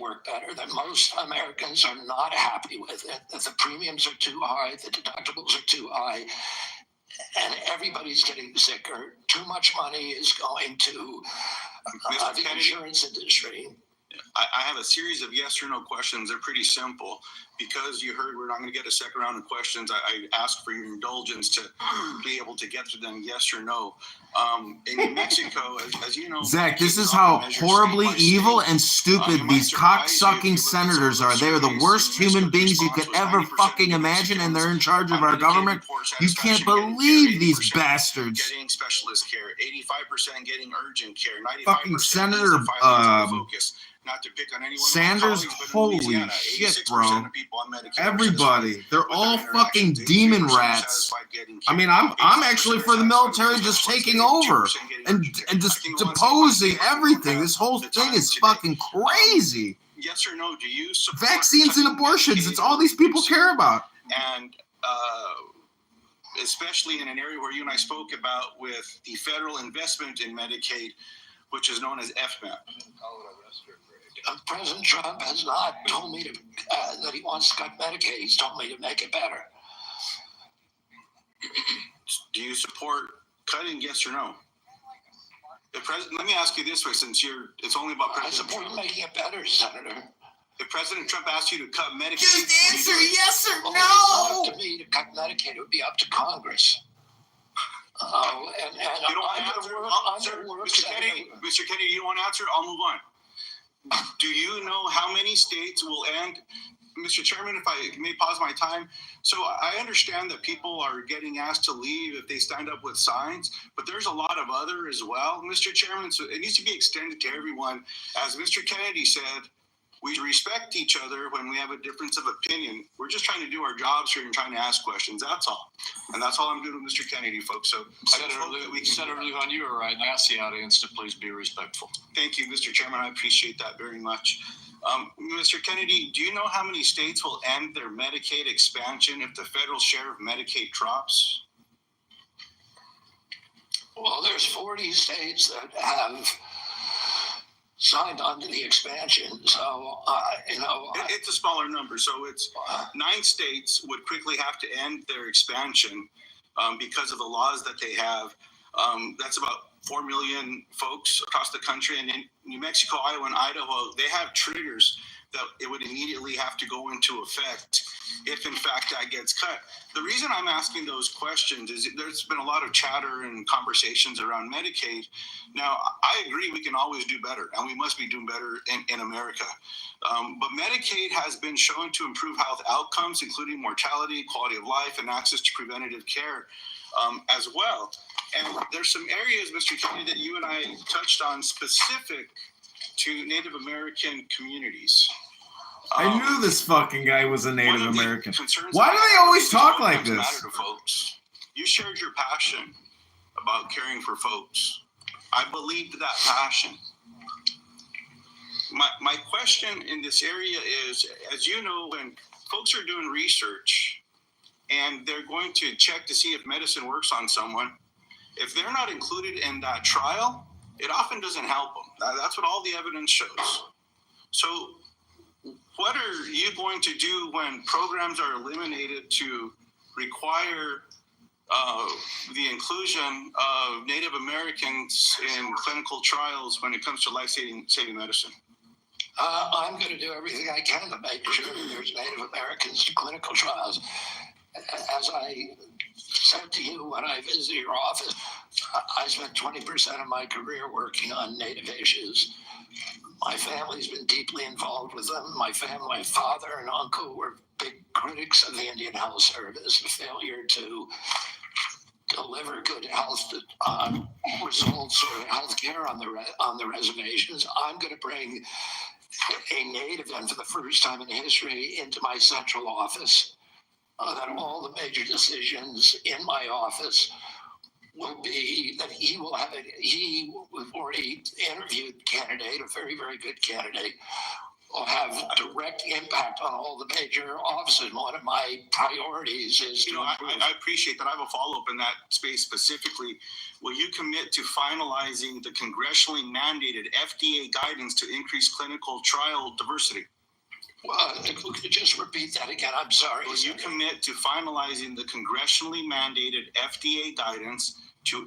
work better, that most Americans are not happy with it, that the premiums are too high, the deductibles are too high, and everybody's getting sicker. Too much money is going to the insurance industry. I have a series of yes or no questions. They're pretty simple. Because you heard we're not going to get a second round of questions, I ask for your indulgence to be able to get to them yes or no. In New Mexico, as you know, Zach, this is how horribly evil and stupid these cock-sucking senators are. They are the worst human beings you could ever fucking imagine, and they're in charge of our government. You can't believe these bastards. Getting specialist care, 85% getting urgent care, 95% Fucking Senator focus. Not to pick on anyone. Sanders, holy shit, bro. Everybody, they're all fucking demon rats. I mean, I'm actually for the military just taking over and just deposing everything. This whole thing is fucking crazy. Yes or no? Do you support vaccines and abortions? It's all these people care about. And especially in an area where you and I spoke about with the federal investment in Medicaid, which is known as FMAP. President Trump has not told me that he wants to cut Medicaid. He's told me to make it better. Do you support cutting, yes or no? Let me ask you this way, since it's only about President Trump. I support making it better, Senator. If President Trump asked you to cut Medicaid, just answer yes or no. It's not up to me to cut Medicaid. It would be up to Congress. Mr. Kennedy, you don't want to answer? I'll move on. Do you know how many states will end? Mr. Chairman, if I may pause my time. So I understand that people are getting asked to leave if they stand up with signs, but there's a lot of other as well, Mr. Chairman. So it needs to be extended to everyone. As Mr. Kennedy said, we respect each other when we have a difference of opinion. We're just trying to do our jobs here and trying to ask questions. That's all. And that's all I'm doing with Mr. Kennedy, folks. So Senator Lujan, you are right. I ask the audience to please be respectful. Thank you, Mr. Chairman. I appreciate that very much. Mr. Kennedy, do you know how many states will end their Medicaid expansion if the federal share of Medicaid drops? Well, there's 40 states that have signed on to the expansion. So, it's a smaller number. So it's 9 states would quickly have to end their expansion because of the laws that they have. That's about 4 million folks across the country. And in New Mexico, Iowa, and Idaho, they have triggers that it would immediately have to go into effect if in fact that gets cut. The reason I'm asking those questions is there's been a lot of chatter and conversations around Medicaid. Now, I agree we can always do better, and we must be doing better in America. But Medicaid has been shown to improve health outcomes, including mortality, quality of life, and access to preventative care as well. And there's some areas, Mr. Kennedy, that you and I touched on specific to Native American communities. I knew this fucking guy was a Native American. Concerns Why do they always talk like matter this? to folks. You shared your passion about caring for folks. I believed that passion. My question in this area is, as you know, when folks are doing research and they're going to check to see if medicine works on someone, if they're not included in that trial, it often doesn't help them. That's what all the evidence shows. So what are you going to do when programs are eliminated to require the inclusion of Native Americans in clinical trials when it comes to life-saving medicine? I'm going to do everything I can to make sure there's Native Americans in clinical trials. As I said to you when I visited your office, I spent 20% of my career working on Native issues. My family's been deeply involved with them. My father and uncle were big critics of the Indian Health Service, a failure to deliver good health results or health care on the reservations. I'm going to bring a Native in for the first time in history into my central office. That all the major decisions in my office will be that he we've already interviewed candidate, a very, very good candidate, will have direct impact on all the major offices. One of my priorities is I appreciate that. I have a follow-up in that space specifically. Will you commit to finalizing the congressionally mandated FDA guidance to increase clinical trial diversity? Well, if we could just repeat that again, I'm sorry. Will you commit to finalizing the congressionally mandated FDA guidance to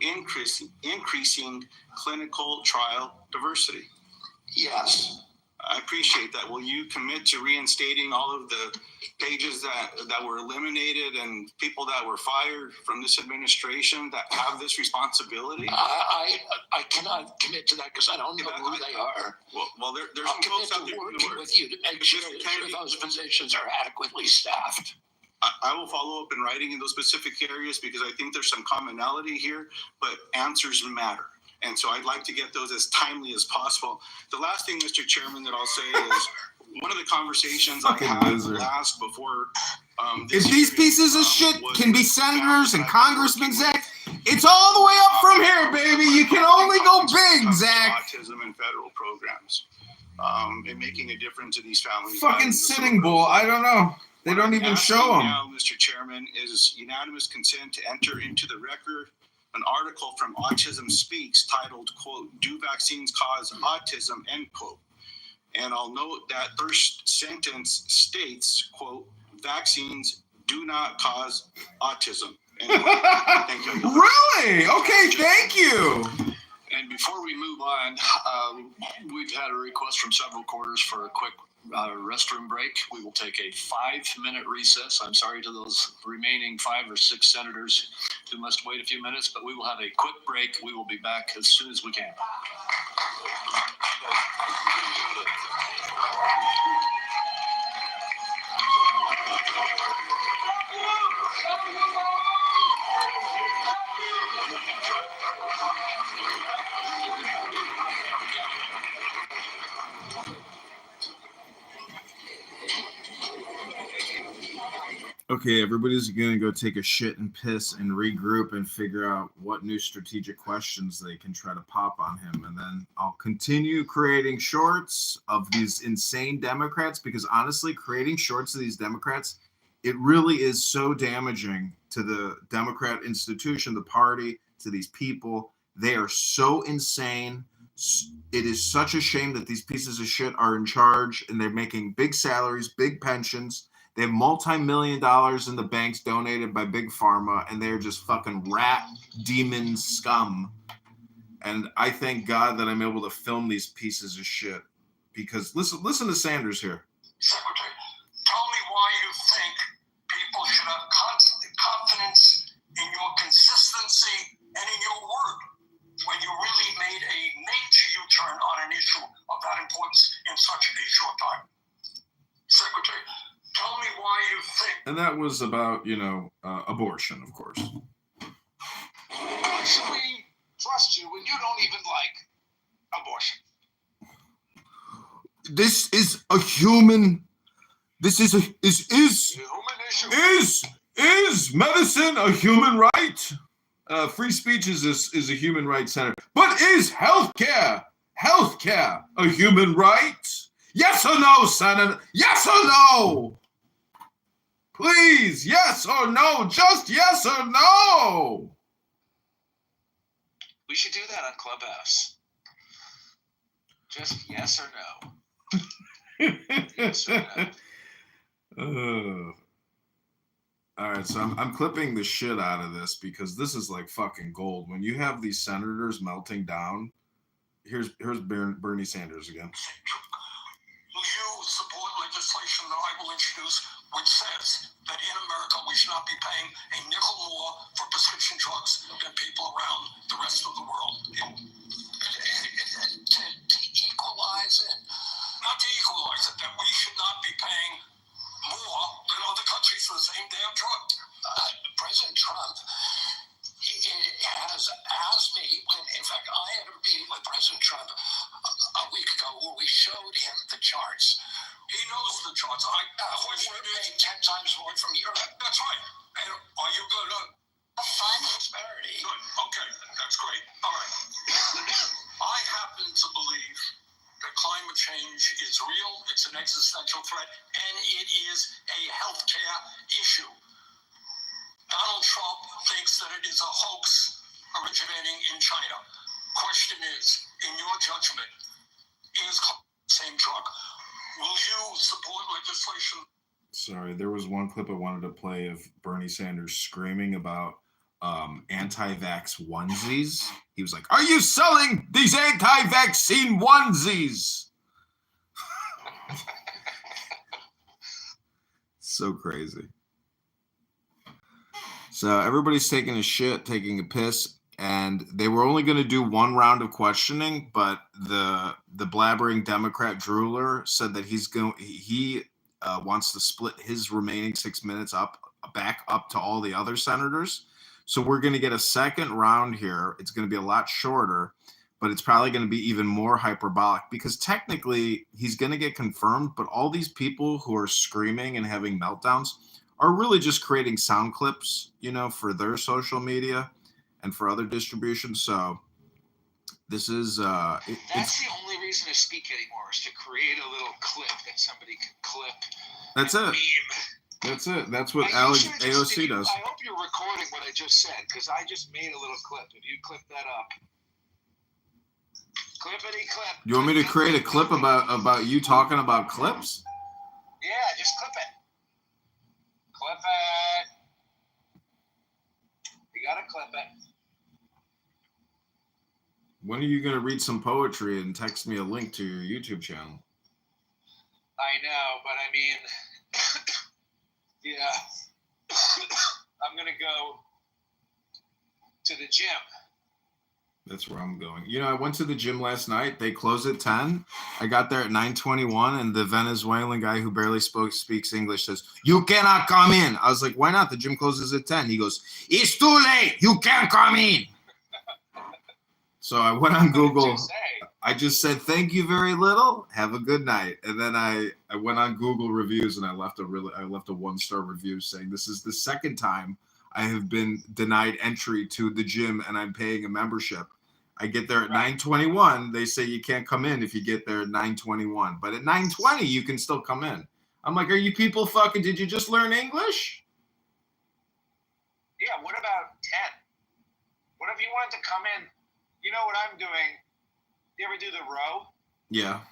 increasing clinical trial diversity? Yes. I appreciate that. Will you commit to reinstating all of the pages that were eliminated and people that were fired from this administration that have this responsibility? I cannot commit to that because I don't know who they are. Well, there's I'll some folks commit out to there working with you to make sure those positions are adequately staffed. I will follow up in writing in those specific areas because I think there's some commonality here, but answers matter. And so I'd like to get those as timely as possible. The last thing, Mr. Chairman, that I'll say is one of the conversations I had last before. If these pieces of shit can be senators and congressmen, Zach, it's all the way up from here, baby. You can only go big, Zach. Autism and federal programs and making a difference in these families. Fucking Sitting Bull. I don't know. They don't even show them. Now, Mr. Chairman, is unanimous consent to enter into the record an article from Autism Speaks titled, quote, "Do Vaccines Cause Autism?" End quote. And I'll note that first sentence states, quote, "Vaccines do not cause autism." Thank you. Really? Okay, thank you. And before we move on, we've had a request from several quarters for a quick restroom break. We will take a 5-minute recess. I'm sorry to those remaining 5 or 6 senators who must wait a few minutes, but we will have a quick break. We will be back as soon as we can. Okay, everybody's gonna go take a shit and piss and regroup and figure out what new strategic questions they can try to pop on him. And then I'll continue creating shorts of these insane Democrats, because honestly, creating shorts of these Democrats, it really is so damaging to the Democrat institution, the party, to these people. They are so insane. It is such a shame that these pieces of shit are in charge and they're making big salaries, big pensions. They have multi-million dollars in the banks donated by Big Pharma, and they're just fucking rat demon scum. And I thank God that I'm able to film these pieces of shit, because listen to Sanders here. Secretary, tell me why you think short time. Secretary, tell me why you think. And that was about, abortion, of course. Why should we trust you when you don't even like abortion? This is a human. This is Human issue. Is medicine a human right? Free speech is a human rights center. But is healthcare a human right? Yes or no, Senator? Yes or no? Please, yes or no? Just yes or no? We should do that on Clubhouse. Just yes or no. Yes or no. All right, so I'm clipping the shit out of this because this is like fucking gold. When you have these senators melting down, here's Bernie Sanders again. Will you support legislation that I will introduce which says that in America we should not be paying a nickel more for prescription drugs than people around the rest of the world? To equalize it, not to equalize it, that we should not be paying more than other countries for the same damn drug. President Trump has asked me, in fact, I had a meeting with President Trump a week ago where we showed him the charts. He knows the charts. We're paying 10 times more from Europe. That's right. And are you going to find prosperity? Good. Okay. That's great. All right. I happen to believe that climate change is real, it's an existential threat, and it is a healthcare issue. Donald Trump thinks that it is a hoax originating in China. Question is, in your judgment, is the same drug? Will you support legislation? Sorry, there was one clip I wanted to play of Bernie Sanders screaming about anti-vax onesies. He was like, "Are you selling these anti-vaccine onesies?" So crazy. So everybody's taking a shit, taking a piss, and they were only going to do one round of questioning, but the blabbering Democrat drooler said that he wants to split his remaining 6 minutes back up to all the other senators. So we're going to get a second round here. It's going to be a lot shorter, but it's probably going to be even more hyperbolic because technically he's going to get confirmed, but all these people who are screaming and having meltdowns are really just creating sound clips, for their social media and for other distribution. So this is that's the only reason to speak anymore is to create a little clip that somebody can clip. That's it. That's it. That's what AOC does. I hope you're recording what I just said because I just made a little clip. If you clip that up. Clippity clip. You want me to create a clip about you talking about clips? Yeah, just clip it. Clip it. You gotta clip it. When are you going to read some poetry and text me a link to your YouTube channel? I know, but I mean, yeah. I'm going to go to the gym. That's where I'm going. I went to the gym last night. They closed at 10. I got there at 9:21, and the Venezuelan guy who barely speaks English says, "You cannot come in." I was like, "Why not? The gym closes at 10." He goes, "It's too late. You can't come in." So I went on Google. I just said, "Thank you very little. Have a good night." And then I went on Google reviews and I left a 1-star review saying this is the second time I have been denied entry to the gym and I'm paying a membership. I get there at 9:21. They say you can't come in if you get there at 9:21. But at 9:20, you can still come in. I'm like, are you people fucking, did you just learn English? Yeah, what about 10? What if you wanted to come in? You know what I'm doing? You ever do the row? Yeah.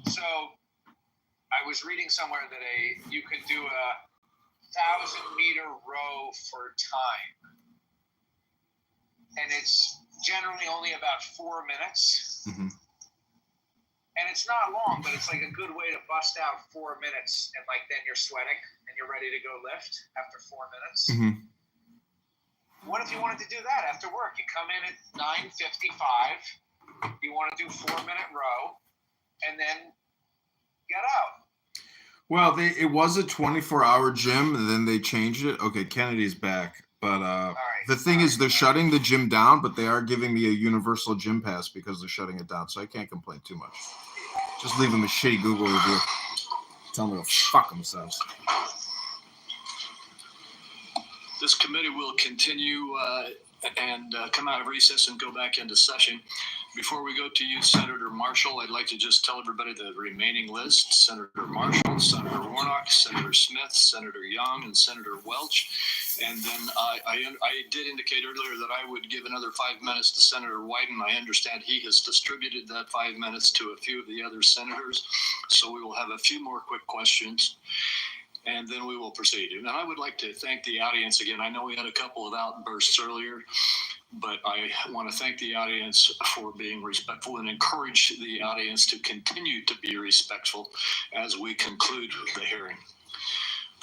So I was reading somewhere that you could do a 1,000-meter row for time. And it's generally only about 4 minutes. Mm-hmm. And it's not long, but it's like a good way to bust out 4 minutes. And then you're sweating and you're ready to go lift after 4 minutes. Mm-hmm. What if you wanted to do that after work? You come in at 9:55. You want to do 4-minute row. and then get out. Well, it was a 24-hour gym, and then they changed it. Okay, Kennedy's back. But the thing is, they're shutting the gym down, but they are giving me a universal gym pass because they're shutting it down, so I can't complain too much. Just leave them a shitty Google review. Tell them to fuck themselves. This committee will continue and come out of recess and go back into session. Before we go to you, Senator Marshall, I'd like to just tell everybody the remaining list. Senator Marshall, Senator Warnock, Senator Smith, Senator Young, and Senator Welch. And then I did indicate earlier that I would give another 5 minutes to Senator Wyden. I understand he has distributed that 5 minutes to a few of the other senators. So we will have a few more quick questions, and then we will proceed. And I would like to thank the audience again. I know we had a couple of outbursts earlier, but I want to thank the audience for being respectful and encourage the audience to continue to be respectful as we conclude the hearing.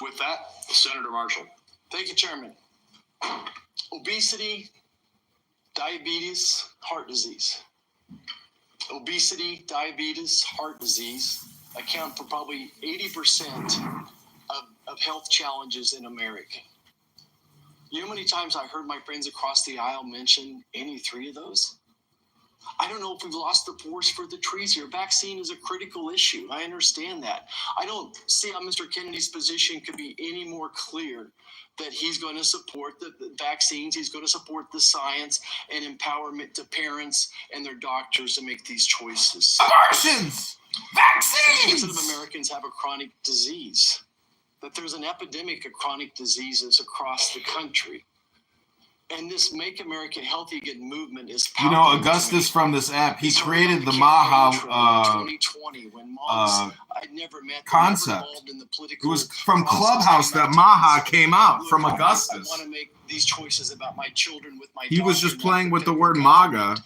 With that, Senator Marshall. Thank you, Chairman. Obesity, diabetes, heart disease. Obesity, diabetes, heart disease account for probably 80% of health challenges in America. You know how many times I heard my friends across the aisle mention any three of those? I don't know if we've lost the forest for the trees here. Vaccine is a critical issue. I understand that. I don't see how Mr. Kennedy's position could be any more clear that he's going to support the vaccines. He's going to support the science and empowerment to parents and their doctors to make these choices. Abortions! Vaccines! 60% of Americans have a chronic disease. That there's an epidemic of chronic diseases across the country. And this Make America Healthy Again movement is powerful. You know, Augustus from this app, he created the Maha 2020 when moms I'd never met concept. It was from Clubhouse that Maha came out, from Augustus. I want to make these choices about my children with my He was just playing with the word MAGA.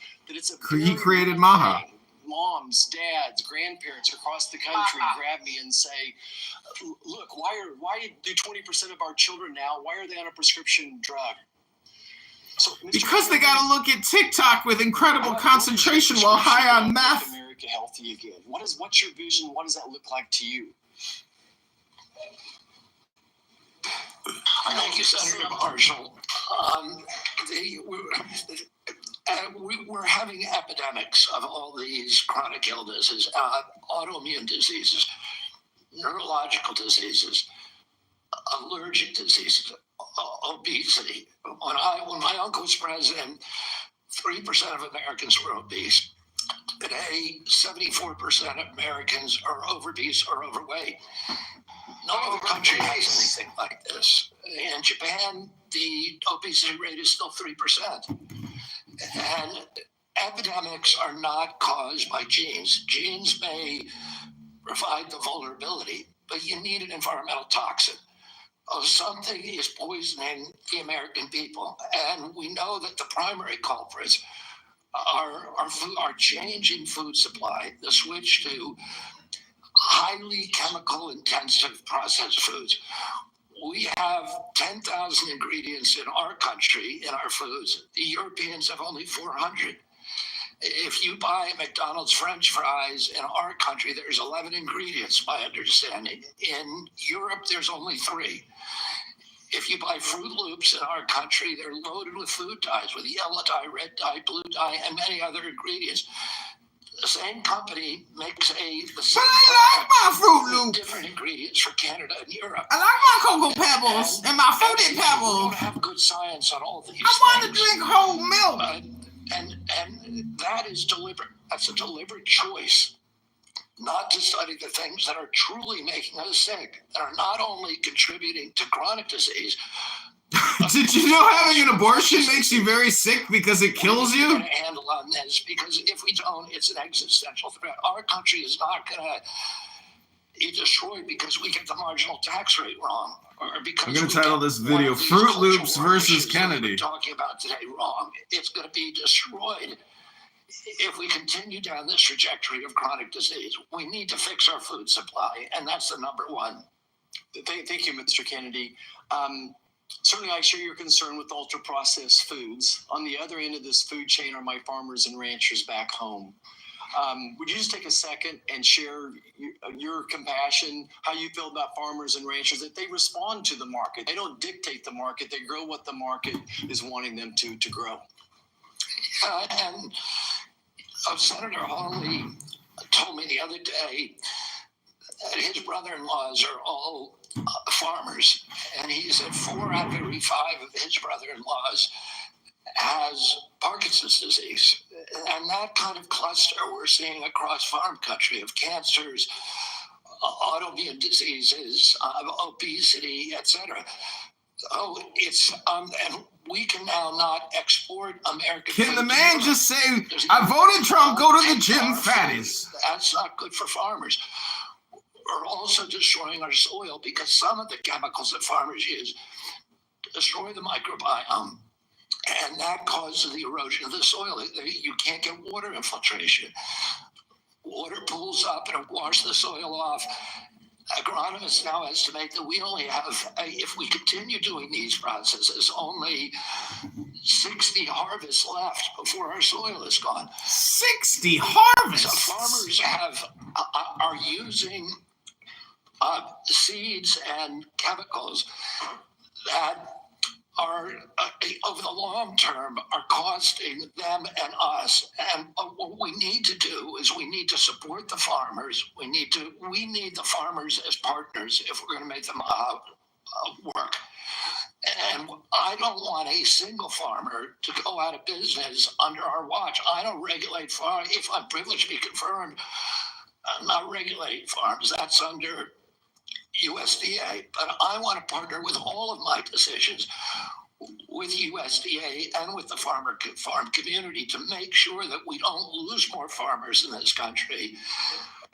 He created Maha. Moms, dads, grandparents across the country grab me and say, look, why do 20% of our children now, why are they on a prescription drug? So, because they got to look at TikTok with incredible concentration while high on meth. America Healthy Again. What's your vision? What does that look like to you? Thank you, Senator Marshall. We're having epidemics of all these chronic illnesses, autoimmune diseases, neurological diseases, allergic diseases, obesity. When my uncle was president, 3% of Americans were obese. Today, 74% of Americans are obese or overweight. No other country has anything like this. In Japan, the obesity rate is still 3%. And epidemics are not caused by genes. Genes may provide the vulnerability, but you need an environmental toxin. Something is poisoning the American people. And we know that the primary culprits are changing food supply, the switch to highly chemical intensive processed foods. We have 10,000 ingredients in our country, in our foods. The Europeans have only 400. If you buy McDonald's French fries in our country, there's 11 ingredients, my understanding. In Europe, there's only 3. If you buy Fruit Loops in our country, they're loaded with food dyes, with yellow dye, red dye, blue dye, and many other ingredients. The same company makes But I like my Fruit Loops. Different ingredients for Canada and Europe. I like my Cocoa Pebbles and my Fruity Pebbles. We don't have good science on all these I want to drink whole milk. And that is deliberate. That's a deliberate choice not to study the things that are truly making us sick, that are not only contributing to chronic disease. Did you know having an abortion makes you very sick because it kills you? We're going to handle on this, because if we don't, it's an existential threat. Our country is not going to be destroyed because we get the marginal tax rate wrong. Or because I'm going to title this video Fruit Loops versus Kennedy. We're talking about today wrong. It's going to be destroyed if we continue down this trajectory of chronic disease. We need to fix our food supply, and that's the number one. Thank you, Mr. Kennedy. Certainly, I share your concern with ultra-processed foods. On the other end of this food chain are my farmers and ranchers back home. Would you just take a second and share your compassion, how you feel about farmers and ranchers, that they respond to the market? They don't dictate the market. They grow what the market is wanting them to grow. And Senator Hawley told me the other day that his brother-in-laws are all farmers, and he said 4 out of every 5 of his brother-in-laws has Parkinson's disease. And that kind of cluster we're seeing across farm country of cancers, autoimmune diseases, obesity, etc. Oh, it's and we can now not export American. Can the man just say, I voted Trump, go to the gym, fatties? That's not good for farmers. We're also destroying our soil because some of the chemicals that farmers use destroy the microbiome. And that causes the erosion of the soil. You can't get water infiltration. Water pools up and it washes the soil off. Agronomists now estimate that we only have, if we continue doing these processes, only 60 harvests left before our soil is gone. 60 harvests? So farmers are using seeds and chemicals that are, over the long term, are costing them and us. And what we need to do is we need to support the farmers. We need the farmers as partners if we're going to make them work. And I don't want a single farmer to go out of business under our watch. I don't regulate farms. If I'm privileged to be confirmed, I'm not regulating farms. That's under USDA, but I want to partner with all of my decisions with USDA and with the farm community to make sure that we don't lose more farmers in this country,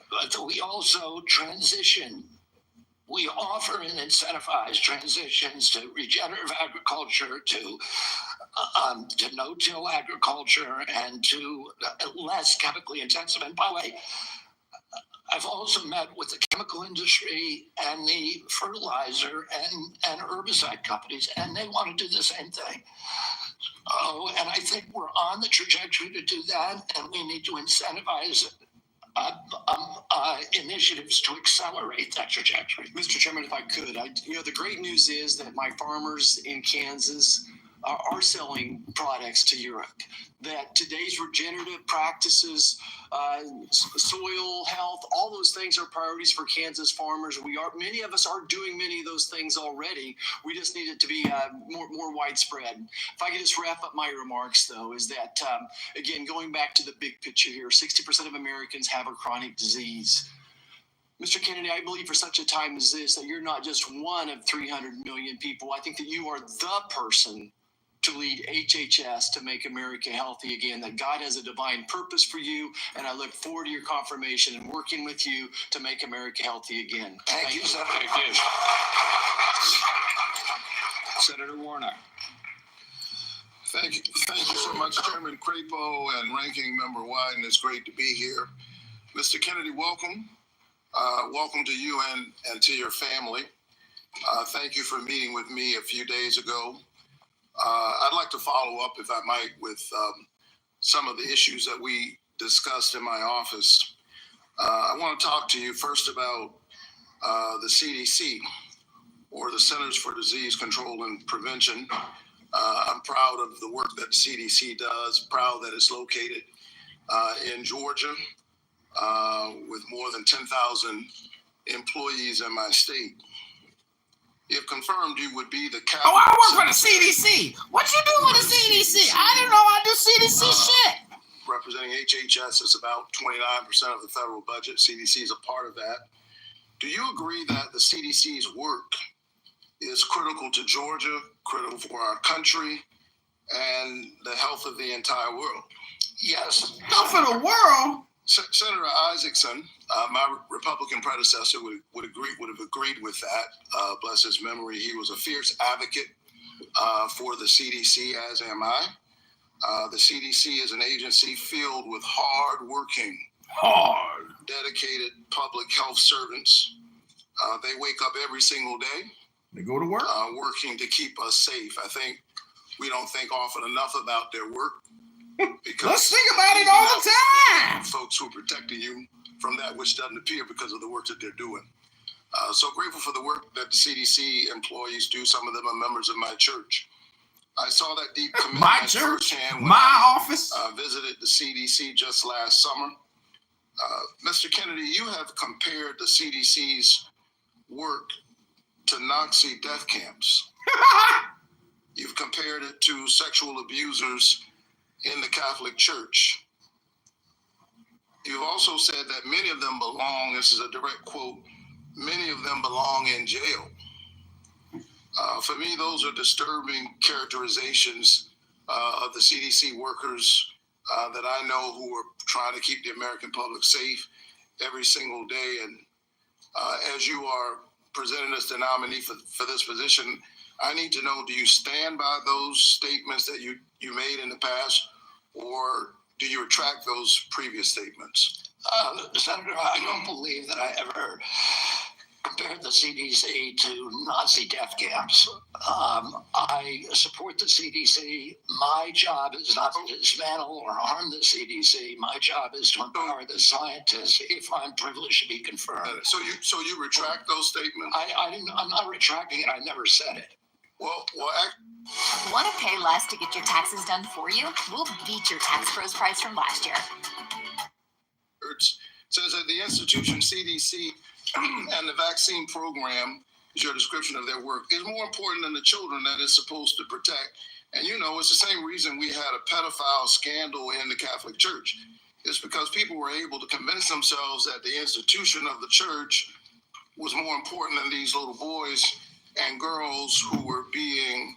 but that we also transition. We offer and incentivize transitions to regenerative agriculture, to no-till agriculture, and to less chemically intensive. And by the way, I've also met with the chemical industry and the fertilizer and herbicide companies, and they want to do the same thing. And I think we're on the trajectory to do that, and we need to incentivize initiatives to accelerate that trajectory. Mr. Chairman, if I could, the great news is that my farmers in Kansas are selling products to Europe. That today's regenerative practices, soil health, all those things are priorities for Kansas farmers. Many of us are doing many of those things already. We just need it to be more widespread. If I could just wrap up my remarks, though, is that again, going back to the big picture here, 60% of Americans have a chronic disease. Mr. Kennedy, I believe for such a time as this that you're not just one of 300 million people. I think that you are the person to lead HHS to make America healthy again, that God has a divine purpose for you, and I look forward to your confirmation and working with you to make America healthy again. Thank you, Senator. Thank you. Senator Warnock. Thank you so much, Chairman Crapo and Ranking Member Wyden. It's great to be here. Mr. Kennedy, welcome. Welcome to you and to your family. Thank you for meeting with me a few days ago. I'd like to follow up, if I might, with some of the issues that we discussed in my office. I want to talk to you first about the CDC, or the Centers for Disease Control and Prevention. I'm proud of the work that the CDC does, proud that it's located in Georgia with more than 10,000 employees in my state. If confirmed, you would be the capital. Oh, I work for the CDC. What you do with the CDC? I didn't know I do CDC shit. Representing HHS is about 29% of the federal budget. CDC is a part of that. Do you agree that the CDC's work is critical to Georgia, critical for our country, and the health of the entire world? Yes. Health of the world? Senator Isaacson, my Republican predecessor, would have agreed with that. Bless his memory. He was a fierce advocate for the CDC, as am I. The CDC is an agency filled with hard-working, dedicated public health servants. They wake up every single day. They go to work. Working to keep us safe. I think we don't think often enough about their work. Because Let's think about it all the time. folks who are protecting you from that which doesn't appear because of the work that they're doing. So grateful for the work that the CDC employees do. Some of them are members of my church. I saw that deep commitment My church, firsthand when my office. visited the CDC just last summer. Mr. Kennedy, you have compared the CDC's work to Nazi death camps. You've compared it to sexual abusers in the Catholic Church. You've also said that many of them belong, this is a direct quote, many of them belong in jail. For me, those are disturbing characterizations of the CDC workers that I know who are trying to keep the American public safe every single day. And as you are presented as the nominee for this position, I need to know, do you stand by those statements that you made in the past, or do you retract those previous statements? Senator, I don't believe that I ever compared the CDC to Nazi death camps. I support the CDC. My job is not to dismantle or harm the CDC. My job is to empower the scientists if I'm privileged to be confirmed. So you retract those statements? I'm not retracting it. I never said it. Well, Want to pay less to get your taxes done for you? We'll beat your tax pros price from last year. It says that the institution CDC and the vaccine program, is your description of their work, is more important than the children that it's supposed to protect. And you know, it's the same reason we had a pedophile scandal in the Catholic Church. It's because people were able to convince themselves that the institution of the church was more important than these little boys and girls who were being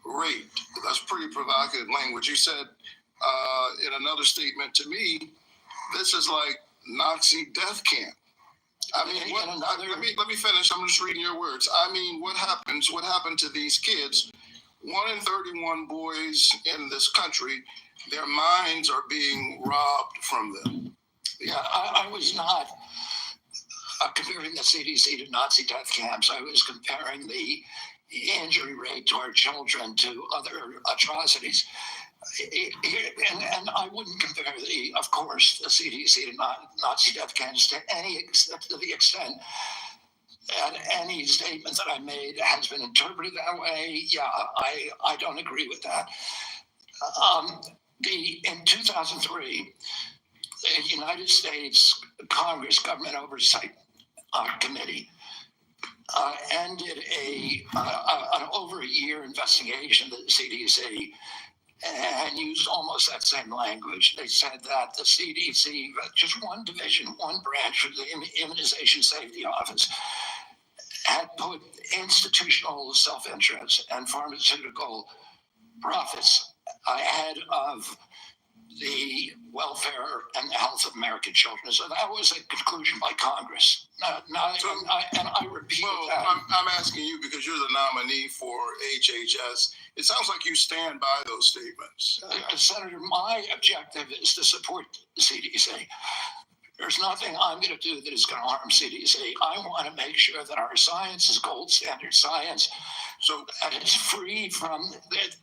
raped. That's pretty provocative language. You said in another statement to me, this is like Nazi death camp. I mean, let me finish. I'm just reading your words. I mean, what happened to these kids? 1 in 31 boys in this country, their minds are being robbed from them. Yeah, I was not comparing the CDC to Nazi death camps. I was comparing the injury rate to our children to other atrocities. And I wouldn't compare of course, the CDC to Nazi death camps to the extent that any statement that I made has been interpreted that way. Yeah, I don't agree with that. In 2003, the United States Congress Government Oversight Committee ended an over a year investigation of the CDC and used almost that same language. They said that the CDC, just one division, one branch of the Immunization Safety Office, had put institutional self-interest and pharmaceutical profits ahead of the welfare and the health of American children. So that was a conclusion by Congress. And I repeat that. I'm asking you because you're the nominee for HHS. It sounds like you stand by those statements. Senator, my objective is to support the CDC. There's nothing I'm going to do that is going to harm CDC. I want to make sure that our science is gold standard science, so that it's free from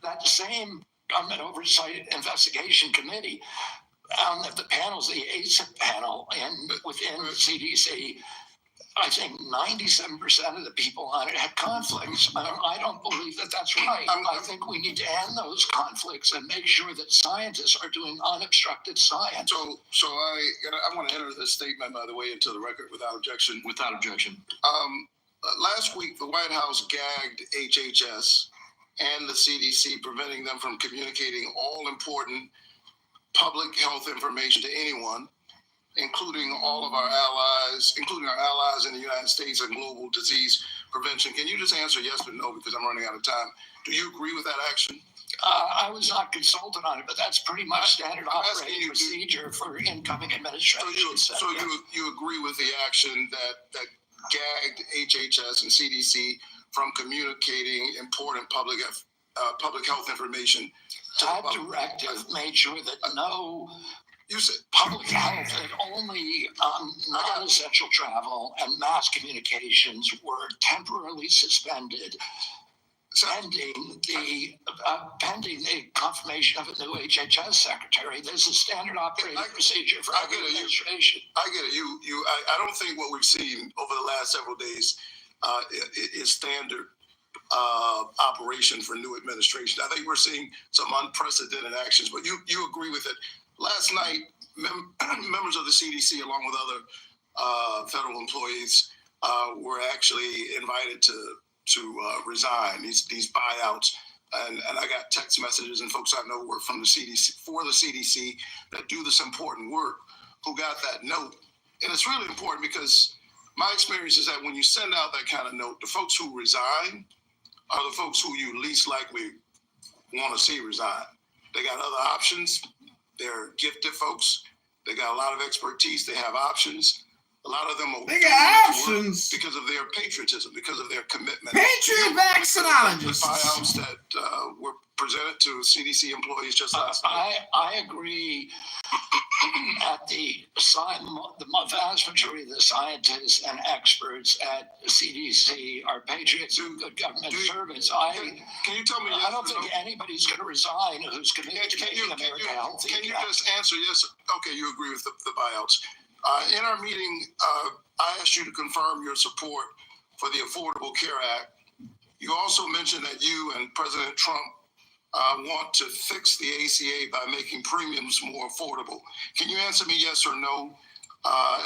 that same Government Oversight Investigation Committee. The panels, the ACIP panel, and within the CDC, I think 97% of the people on it had conflicts. I don't believe that that's right. I think we need to end those conflicts and make sure that scientists are doing unobstructed science. So I want to enter this statement, by the way, into the record without objection. Without objection. Last week, the White House gagged HHS and the CDC, preventing them from communicating all important public health information to anyone, including all of our allies, including our allies in the United States and global disease prevention. Can you just answer yes or no, because I'm running out of time? Do you agree with that action? I was not consulted on it, but that's pretty much standard operating procedure for incoming administration. So you agree with the action that gagged HHS and CDC from communicating important public health information? That directive made sure that no public health, that only non-essential travel and mass communications were temporarily suspended pending the confirmation of a new HHS secretary. There's a standard operating procedure for every administration. I get it. I don't think what we've seen over the last several days is standard operation for new administration. I think we're seeing some unprecedented actions, but you agree with it. Last night, members of the CDC, along with other federal employees, were actually invited to resign, these buyouts. And I got text messages and folks I know work from the CDC, for the CDC, that do this important work, who got that note. And it's really important because my experience is that when you send out that kind of note, the folks who resign are the folks who you least likely want to see resign. They got other options. They're gifted folks. They got a lot of expertise. They have options. A lot of them are options because of their patriotism, because of their commitment. Patriot vaccinologists. The buyouts that were presented to CDC employees just last night. I agree. At the vast majority of the scientists and experts at CDC are patriots and good government servants. Can you tell me? I don't think anybody's going to resign who's committed to making America healthy. Can you just answer yes? Okay, you agree with the buyouts. In our meeting, I asked you to confirm your support for the Affordable Care Act. You also mentioned that you and President Trump want to fix the ACA by making premiums more affordable. Can you answer me yes or no?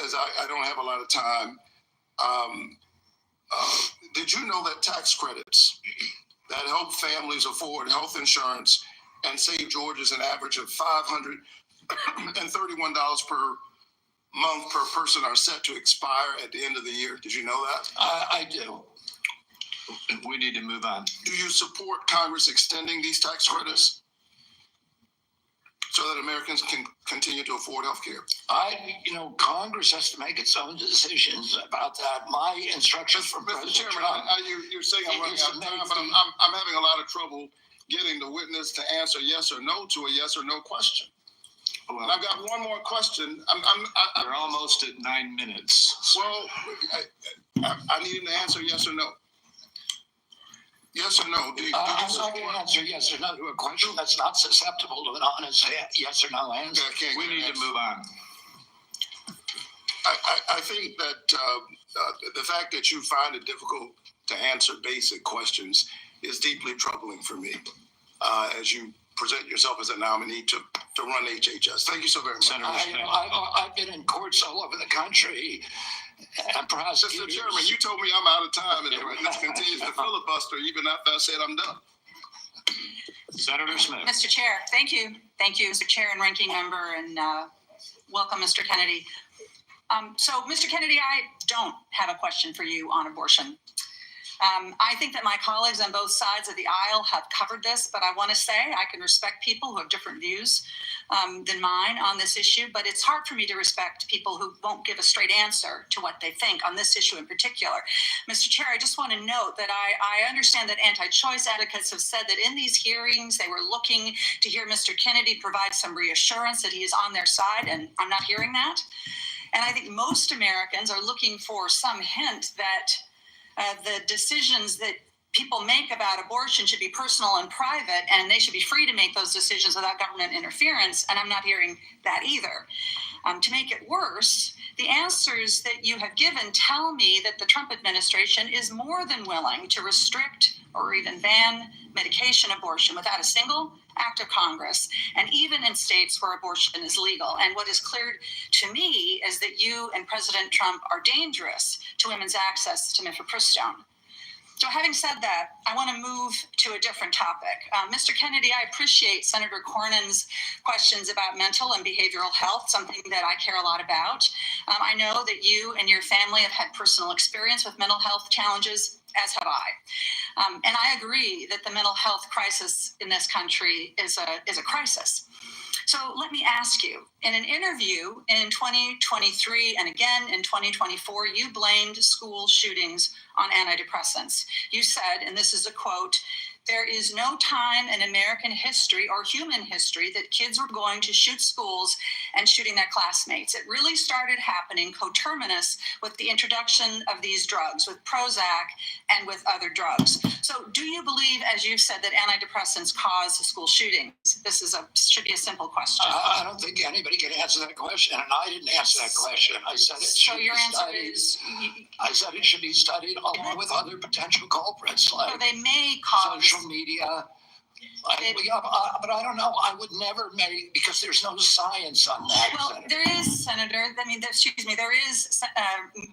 As I don't have a lot of time. Did you know that tax credits that help families afford health insurance and save Georgians an average of $531 per month per person are set to expire at the end of the year? Did you know that? I do. We need to move on. Do you support Congress extending these tax credits so that Americans can continue to afford health care? Congress has to make its own decisions about that. My instructions from Mr. Chairman, you're saying I'm running out of time, but I'm having a lot of trouble getting the witness to answer yes or no to a yes or no question. Well, and I've got one more question. We're almost at 9 minutes. Well, I need him to answer yes or no. Yes or no? I'm not going to answer yes or no to a question that's not susceptible to an honest yes or no answer. We need to move on. I think that the fact that you find it difficult to answer basic questions is deeply troubling for me as you present yourself as a nominee to run HHS. Thank you so very much. I've been in courts all over the country. Mr. Chairman, you told me I'm out of time, and this continues to filibuster even after I said I'm done. Senator Smith. Mr. Chair, thank you. Thank you, Mr. Chair and Ranking Member, and welcome, Mr. Kennedy. So, Mr. Kennedy, I don't have a question for you on abortion. I think that my colleagues on both sides of the aisle have covered this, but I want to say I can respect people who have different views than mine on this issue, but it's hard for me to respect people who won't give a straight answer to what they think on this issue in particular. Mr. Chair, I just want to note that I understand that anti-choice advocates have said that in these hearings, they were looking to hear Mr. Kennedy provide some reassurance that he is on their side, and I'm not hearing that. And I think most Americans are looking for some hint that the decisions that people make about abortion should be personal and private, and they should be free to make those decisions without government interference, and I'm not hearing that either. To make it worse, the answers that you have given tell me that the Trump administration is more than willing to restrict or even ban medication abortion without a single act of Congress, and even in states where abortion is legal. And what is clear to me is that you and President Trump are dangerous to women's access to mifepristone. So having said that, I want to move to a different topic. Mr. Kennedy, I appreciate Senator Cornyn's questions about mental and behavioral health, something that I care a lot about. I know that you and your family have had personal experience with mental health challenges, as have I. And I agree that the mental health crisis in this country is a crisis. So let me ask you, in an interview in 2023 and again in 2024, you blamed school shootings on antidepressants. You said, and this is a quote, "There is no time in American history or human history that kids were going to shoot schools and shooting their classmates. It really started happening coterminous with the introduction of these drugs, with Prozac and with other drugs. So do you believe, as you've said, that antidepressants cause school shootings? This should be a simple question. I don't think anybody can answer that question, and I didn't answer that question. I said it So should your be answer studied. is, I said it should be studied along with other potential culprits so like they may cause. social media. But I don't know. I would never make, because there's no science on that. Well, Senator. there is, Senator. There is,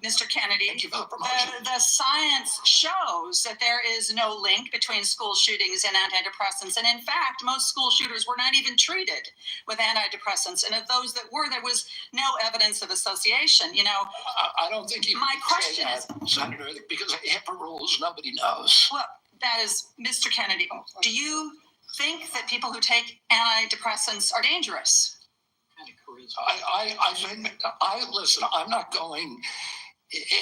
Mr. Kennedy. Thank you for the promotion. The science shows that there is no link between school shootings and antidepressants. And in fact, most school shooters were not even treated with antidepressants. And of those that were, there was no evidence of association. You know, I don't think you my can question say is, that, Senator, because of HIPAA rules, nobody knows. well, that is, Mr. Kennedy, do you think that people who take antidepressants are dangerous? I think, listen, I'm not going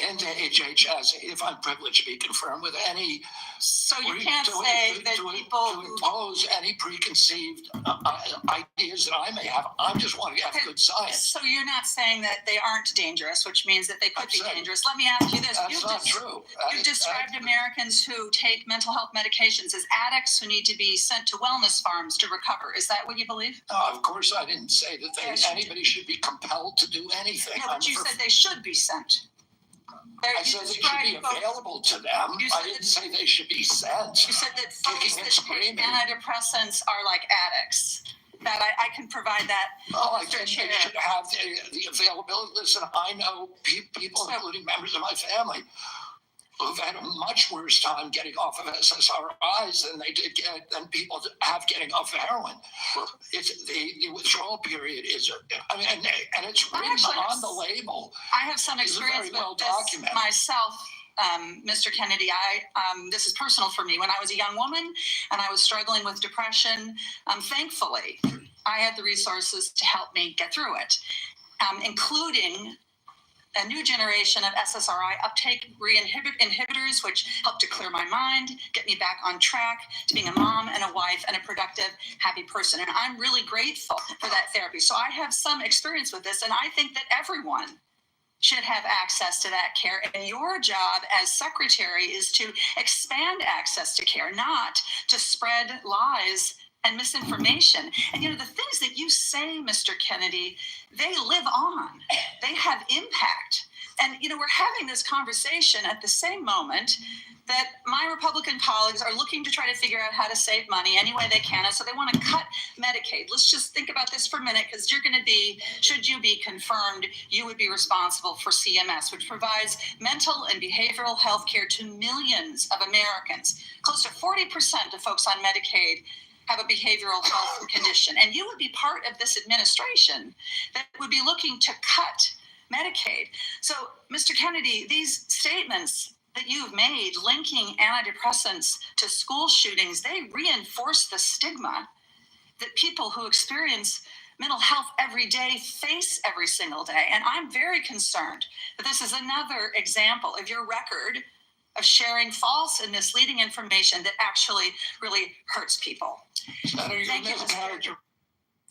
into HHS if I'm privileged to be confirmed with any. So you can't say that people to impose any preconceived ideas that I may have. I just want to have good science. So you're not saying that they aren't dangerous, which means that they could be dangerous. Let me ask you this. That's not true. You've described Americans who take mental health medications as addicts who need to be sent to wellness farms to recover. Is that what you believe? No, of course I didn't say that anybody should be compelled to do anything. No, but you said they should be sent. I said they should be available to them. I didn't say they should be sent. You said that folks that take antidepressants are like addicts. That I can provide that. Oh, I think they should have the availability. Listen, I know people, including members of my family, who've had a much worse time getting off of SSRIs than people have getting off of heroin. It's the withdrawal period is, and it's written on the label. I have some experience with this myself, Mr. Kennedy. This is personal for me. When I was a young woman and I was struggling with depression, thankfully, I had the resources to help me get through it, including a new generation of SSRI uptake inhibitors, which helped to clear my mind, get me back on track to being a mom and a wife and a productive, happy person. And I'm really grateful for that therapy. So I have some experience with this, and I think that everyone should have access to that care. And your job as secretary is to expand access to care, not to spread lies and misinformation. And the things that you say, Mr. Kennedy, they live on. They have impact. And we're having this conversation at the same moment that my Republican colleagues are looking to try to figure out how to save money any way they can. And so they want to cut Medicaid. Let's just think about this for a minute, because you're going to be, should you be confirmed, you would be responsible for CMS, which provides mental and behavioral health care to millions of Americans. Close to 40% of folks on Medicaid have a behavioral health condition. And you would be part of this administration that would be looking to cut Medicaid. So, Mr. Kennedy, these statements that you've made linking antidepressants to school shootings, they reinforce the stigma that people who experience mental health every day face every single day. And I'm very concerned that this is another example of your record of sharing false and misleading information that actually really hurts people. Thank you, Mr.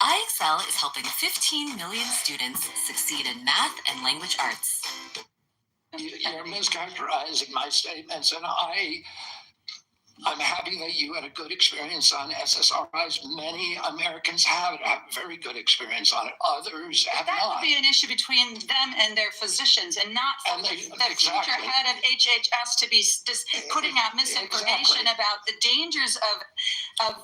IXL is helping 15 million students succeed in math and language arts. You're mischaracterizing my statements, and I'm happy that you had a good experience on SSRIs. Many Americans have very good experience on it. Others have that not. That would be an issue between them and their physicians, and not for the future head of HHS to be just putting out misinformation about the dangers of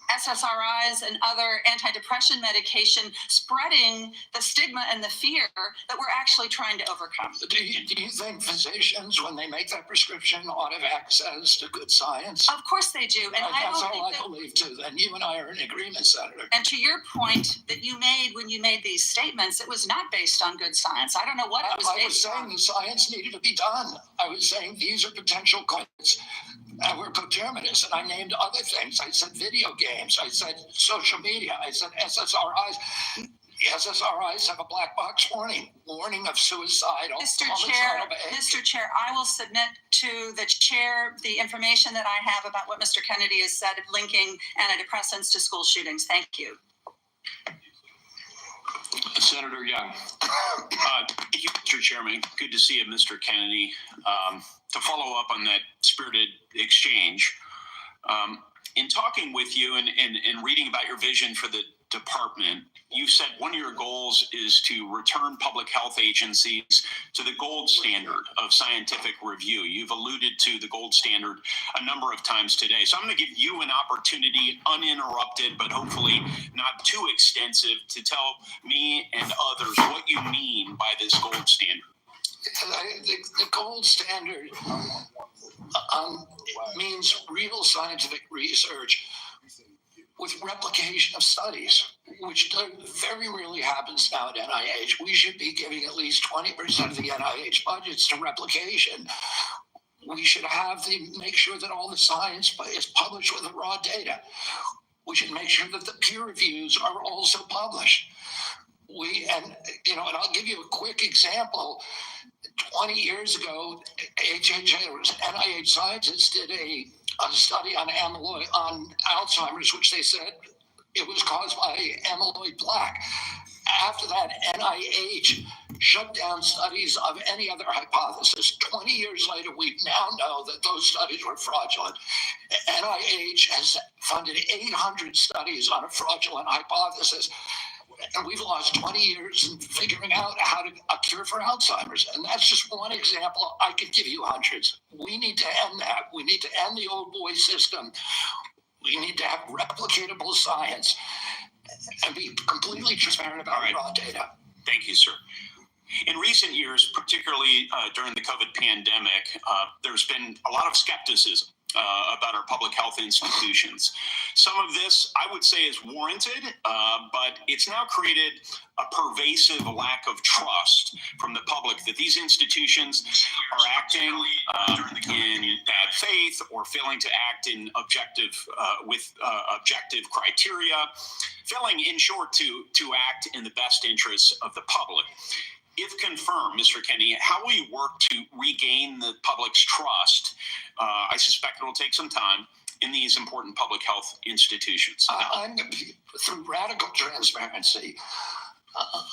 SSRIs and other antidepressant medication, spreading the stigma and the fear that we're actually trying to overcome. Do you think physicians, when they make that prescription, ought to have access to good science? Of course they do. And that's all I believe too. Then you and I are in agreement, Senator. And to your point that you made when you made these statements, it was not based on good science. I don't know what it was based on. I was saying the science needed to be done. I was saying these are potential culprits. We're coterminous, and I named other things. I said video games. I said social media. I said SSRIs. SSRIs have a black box warning of suicidal. Mr. Chair, I will submit to the chair the information that I have about what Mr. Kennedy has said linking antidepressants to school shootings. Thank you. Senator Young. Thank you, Mr. Chairman. Good to see you, Mr. Kennedy. To follow up on that spirited exchange, in talking with you and reading about your vision for the department, you said one of your goals is to return public health agencies to the gold standard of scientific review. You've alluded to the gold standard a number of times today. So I'm going to give you an opportunity, uninterrupted, but hopefully not too extensive, to tell me and others what you mean by this gold standard. The gold standard means real scientific research with replication of studies, which very rarely happens now at NIH. We should be giving at least 20% of the NIH budgets to replication. We should make sure that all the science is published with the raw data. We should make sure that the peer reviews are also published. And I'll give you a quick example. 20 years ago, NIH scientists did a study on Alzheimer's, which they said it was caused by amyloid plaque. After that, NIH shut down studies of any other hypothesis. 20 years later, we now know that those studies were fraudulent. NIH has funded 800 studies on a fraudulent hypothesis. And we've lost 20 years in figuring out how to cure for Alzheimer's. And that's just one example. I could give you hundreds. We need to end that. We need to end the old boy system. We need to have replicatable science and be completely transparent about raw data. Thank you, sir. In recent years, particularly during the COVID pandemic, there's been a lot of skepticism about our public health institutions. Some of this, I would say, is warranted, but it's now created a pervasive lack of trust from the public that these institutions are acting in bad faith or failing to act in objective criteria, failing, in short, to act in the best interests of the public. If confirmed, Mr. Kennedy, how will you work to regain the public's trust? I suspect it will take some time in these important public health institutions. Through radical transparency,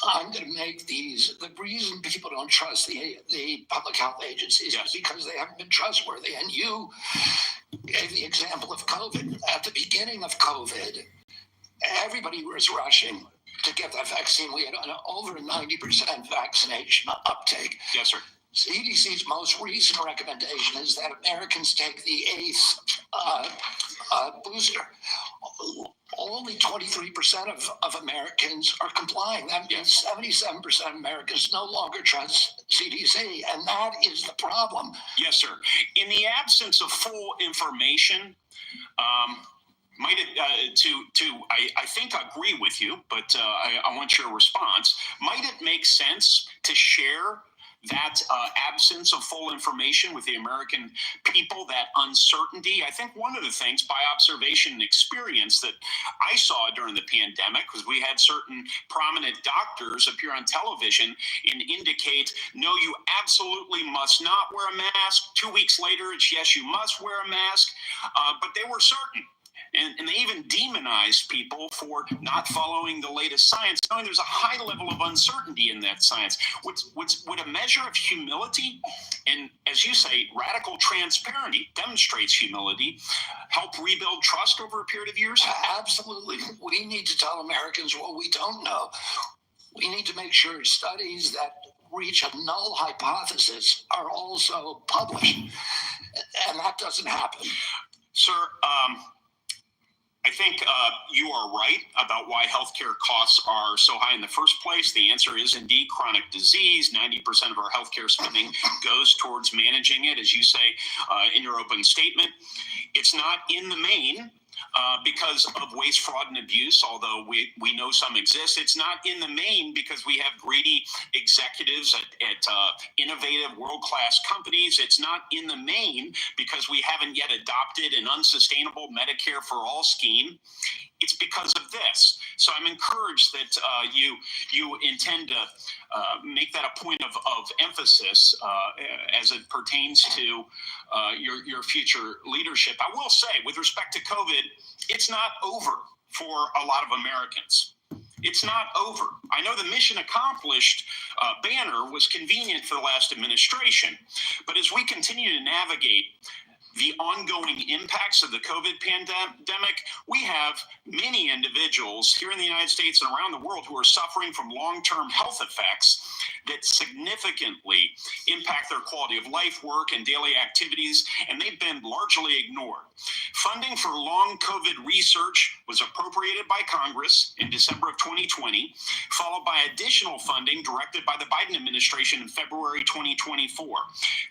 I'm going to make these. The reason people don't trust the public health agencies is because they haven't been trustworthy. And you gave the example of COVID. At the beginning of COVID, everybody was rushing to get that vaccine. We had over 90% vaccination uptake. Yes, sir. CDC's most recent recommendation is that Americans take the 8th booster. Only 23% of Americans are complying. That means 77% of Americans no longer trust CDC, and that is the problem. Yes, sir. In the absence of full information, might it, I think I agree with you, but I want your response. Might it make sense to share that absence of full information with the American people, that uncertainty? I think one of the things by observation and experience that I saw during the pandemic was we had certain prominent doctors appear on television and indicate, no, you absolutely must not wear a mask. 2 weeks later, it's yes, you must wear a mask. But they were certain. And they even demonize people for not following the latest science, knowing there's a high level of uncertainty in that science. Would a measure of humility and, as you say, radical transparency demonstrates humility, help rebuild trust over a period of years? Absolutely. We need to tell Americans what we don't know. We need to make sure studies that reach a null hypothesis are also published. And that doesn't happen. Sir, I think you are right about why healthcare costs are so high in the first place. The answer is indeed chronic disease. 90% of our healthcare spending goes towards managing it, as you say in your open statement. It's not in the main because of waste, fraud, and abuse, although we know some exist. It's not in the main because we have greedy executives at innovative world-class companies. It's not in the main because we haven't yet adopted an unsustainable Medicare for all scheme. It's because of this. So I'm encouraged that you intend to make that a point of emphasis as it pertains to your future leadership. I will say, with respect to COVID, it's not over for a lot of Americans. It's not over. I know the mission accomplished banner was convenient for the last administration, but as we continue to navigate the ongoing impacts of the COVID pandemic, we have many individuals here in the United States and around the world who are suffering from long-term health effects that significantly impact their quality of life, work, and daily activities, and they've been largely ignored. Funding for long COVID research was appropriated by Congress in December of 2020, followed by additional funding directed by the Biden administration in February 2024.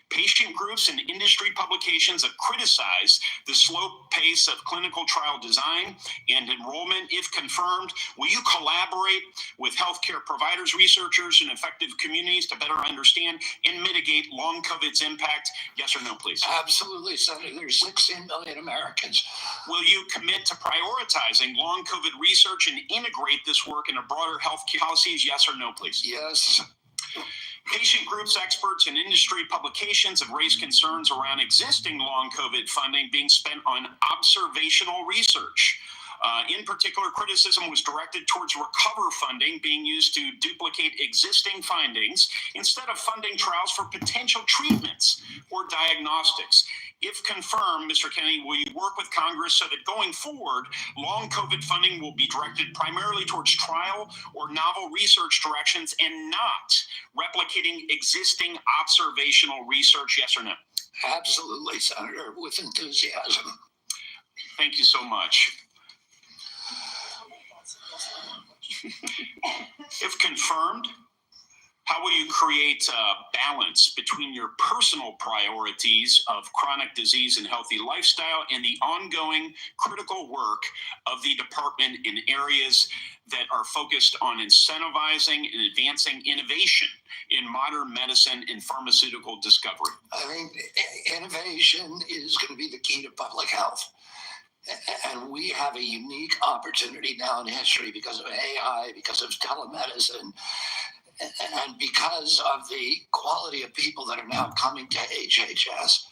Patient groups and industry publications have criticized the slow pace of clinical trial design and enrollment. If confirmed, will you collaborate with healthcare providers, researchers, and effective communities to better understand and mitigate long COVID's impact? Yes or no, please? Absolutely, Senator. There's 16 million Americans. Will you commit to prioritizing long COVID research and integrate this work into broader healthcare policies? Yes or no, please? Yes. Patient groups, experts, and industry publications have raised concerns around existing long COVID funding being spent on observational research. In particular, criticism was directed towards recover funding being used to duplicate existing findings instead of funding trials for potential treatments or diagnostics. If confirmed, Mr. Kennedy, will you work with Congress so that going forward, long COVID funding will be directed primarily towards trial or novel research directions and not replicating existing observational research? Yes or no? Absolutely, Senator, with enthusiasm. Thank you so much. If confirmed, how will you create a balance between your personal priorities of chronic disease and healthy lifestyle and the ongoing critical work of the department in areas that are focused on incentivizing and advancing innovation in modern medicine and pharmaceutical discovery? I think innovation is going to be the key to public health. And we have a unique opportunity now in history because of AI, because of telemedicine, and because of the quality of people that are now coming to HHS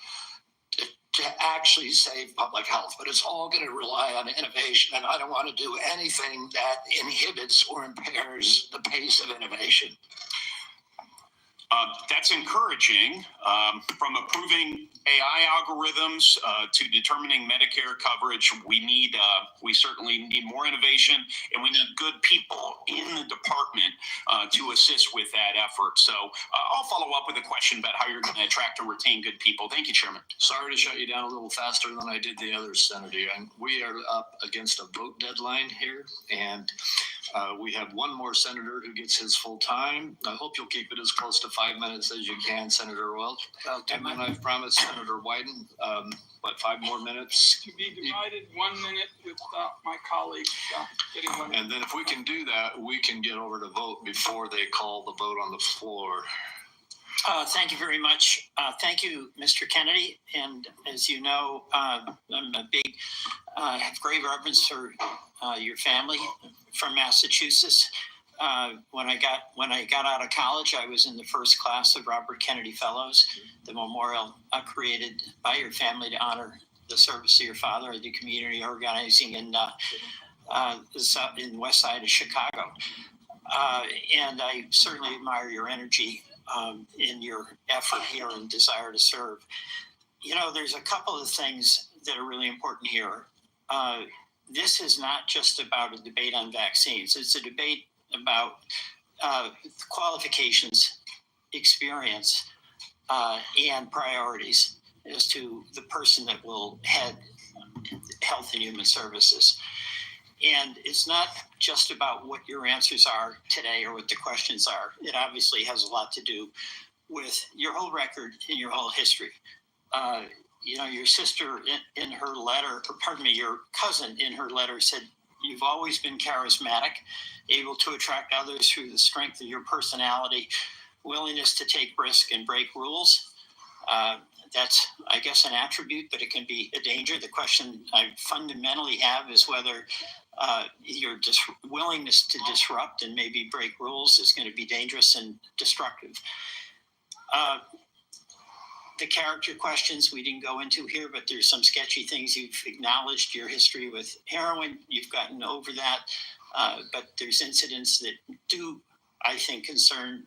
to actually save public health. But it's all going to rely on innovation, and I don't want to do anything that inhibits or impairs the pace of innovation. That's encouraging. From approving AI algorithms to determining Medicare coverage, we certainly need more innovation, and we need good people in the department to assist with that effort. So I'll follow up with a question about how you're going to attract and retain good people. Thank you, Chairman. Sorry to shut you down a little faster than I did the others, Senator. And we are up against a vote deadline here, and we have one more senator who gets his full time. I hope you'll keep it as close to 5 minutes as you can, Senator Welch. And then I've promised Senator Wyden, 5 more minutes? To be divided 1 minute with my colleague getting 1 minute. And then if we can do that, we can get over to vote before they call the vote on the floor. Thank you very much. Thank you, Mr. Kennedy. And as you know, I'm a big, have great reverence for your family from Massachusetts. When I got out of college, I was in the first class of Robert Kennedy Fellows, the memorial created by your family to honor the service of your father, the community organizing in West Side of Chicago. And I certainly admire your energy in your effort here and desire to serve. You know, there's a couple of things that are really important here. This is not just about a debate on vaccines. It's a debate about qualifications, experience, and priorities as to the person that will head Health and Human Services. And it's not just about what your answers are today or what the questions are. It obviously has a lot to do with your whole record and your whole history. You know, your sister in her letter, or pardon me, your cousin in her letter said, you've always been charismatic, able to attract others through the strength of your personality, willingness to take risk and break rules. That's, I guess, an attribute, but it can be a danger. The question I fundamentally have is whether your willingness to disrupt and maybe break rules is going to be dangerous and destructive. The character questions we didn't go into here, but there's some sketchy things. You've acknowledged your history with heroin. You've gotten over that. But there's incidents that do, I think, concern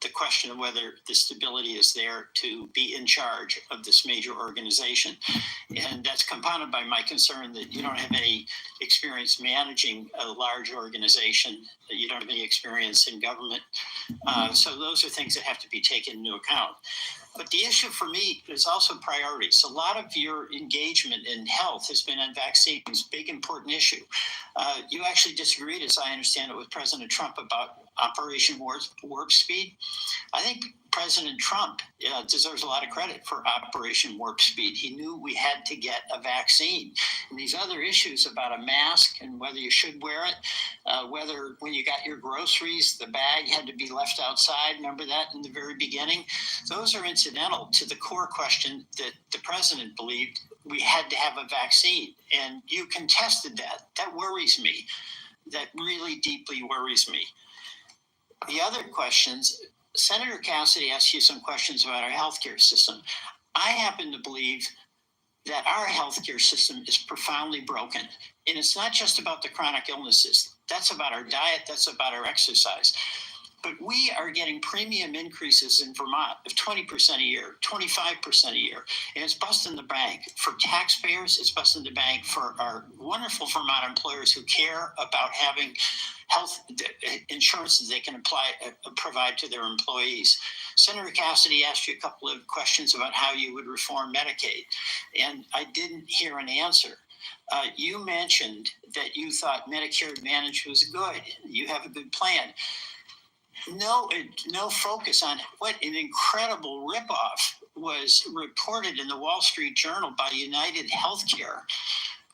the question of whether the stability is there to be in charge of this major organization. And that's compounded by my concern that you don't have any experience managing a large organization, that you don't have any experience in government. So those are things that have to be taken into account. But the issue for me is also priorities. A lot of your engagement in health has been on vaccines, big important issue. You actually disagreed, as I understand it, with President Trump about Operation Warp Speed. I think President Trump deserves a lot of credit for Operation Warp Speed. He knew we had to get a vaccine. And these other issues about a mask and whether you should wear it, whether when you got your groceries, the bag had to be left outside. Remember that in the very beginning? Those are incidental to the core question that the president believed we had to have a vaccine. And you contested that. That worries me. That really deeply worries me. The other questions, Senator Cassidy asked you some questions about our healthcare system. I happen to believe that our healthcare system is profoundly broken. And it's not just about the chronic illnesses. That's about our diet. That's about our exercise. But we are getting premium increases in Vermont of 20% a year, 25% a year. And it's busting the bank. For taxpayers, it's busting the bank for our wonderful Vermont employers who care about having health insurance that they can provide to their employees. Senator Cassidy asked you a couple of questions about how you would reform Medicaid, and I didn't hear an answer. You mentioned that you thought Medicare Advantage was good. You have a good plan. No focus on what an incredible ripoff was reported in the Wall Street Journal by United Healthcare,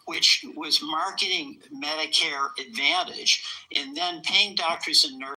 which was marketing Medicare Advantage and then paying doctors and nurses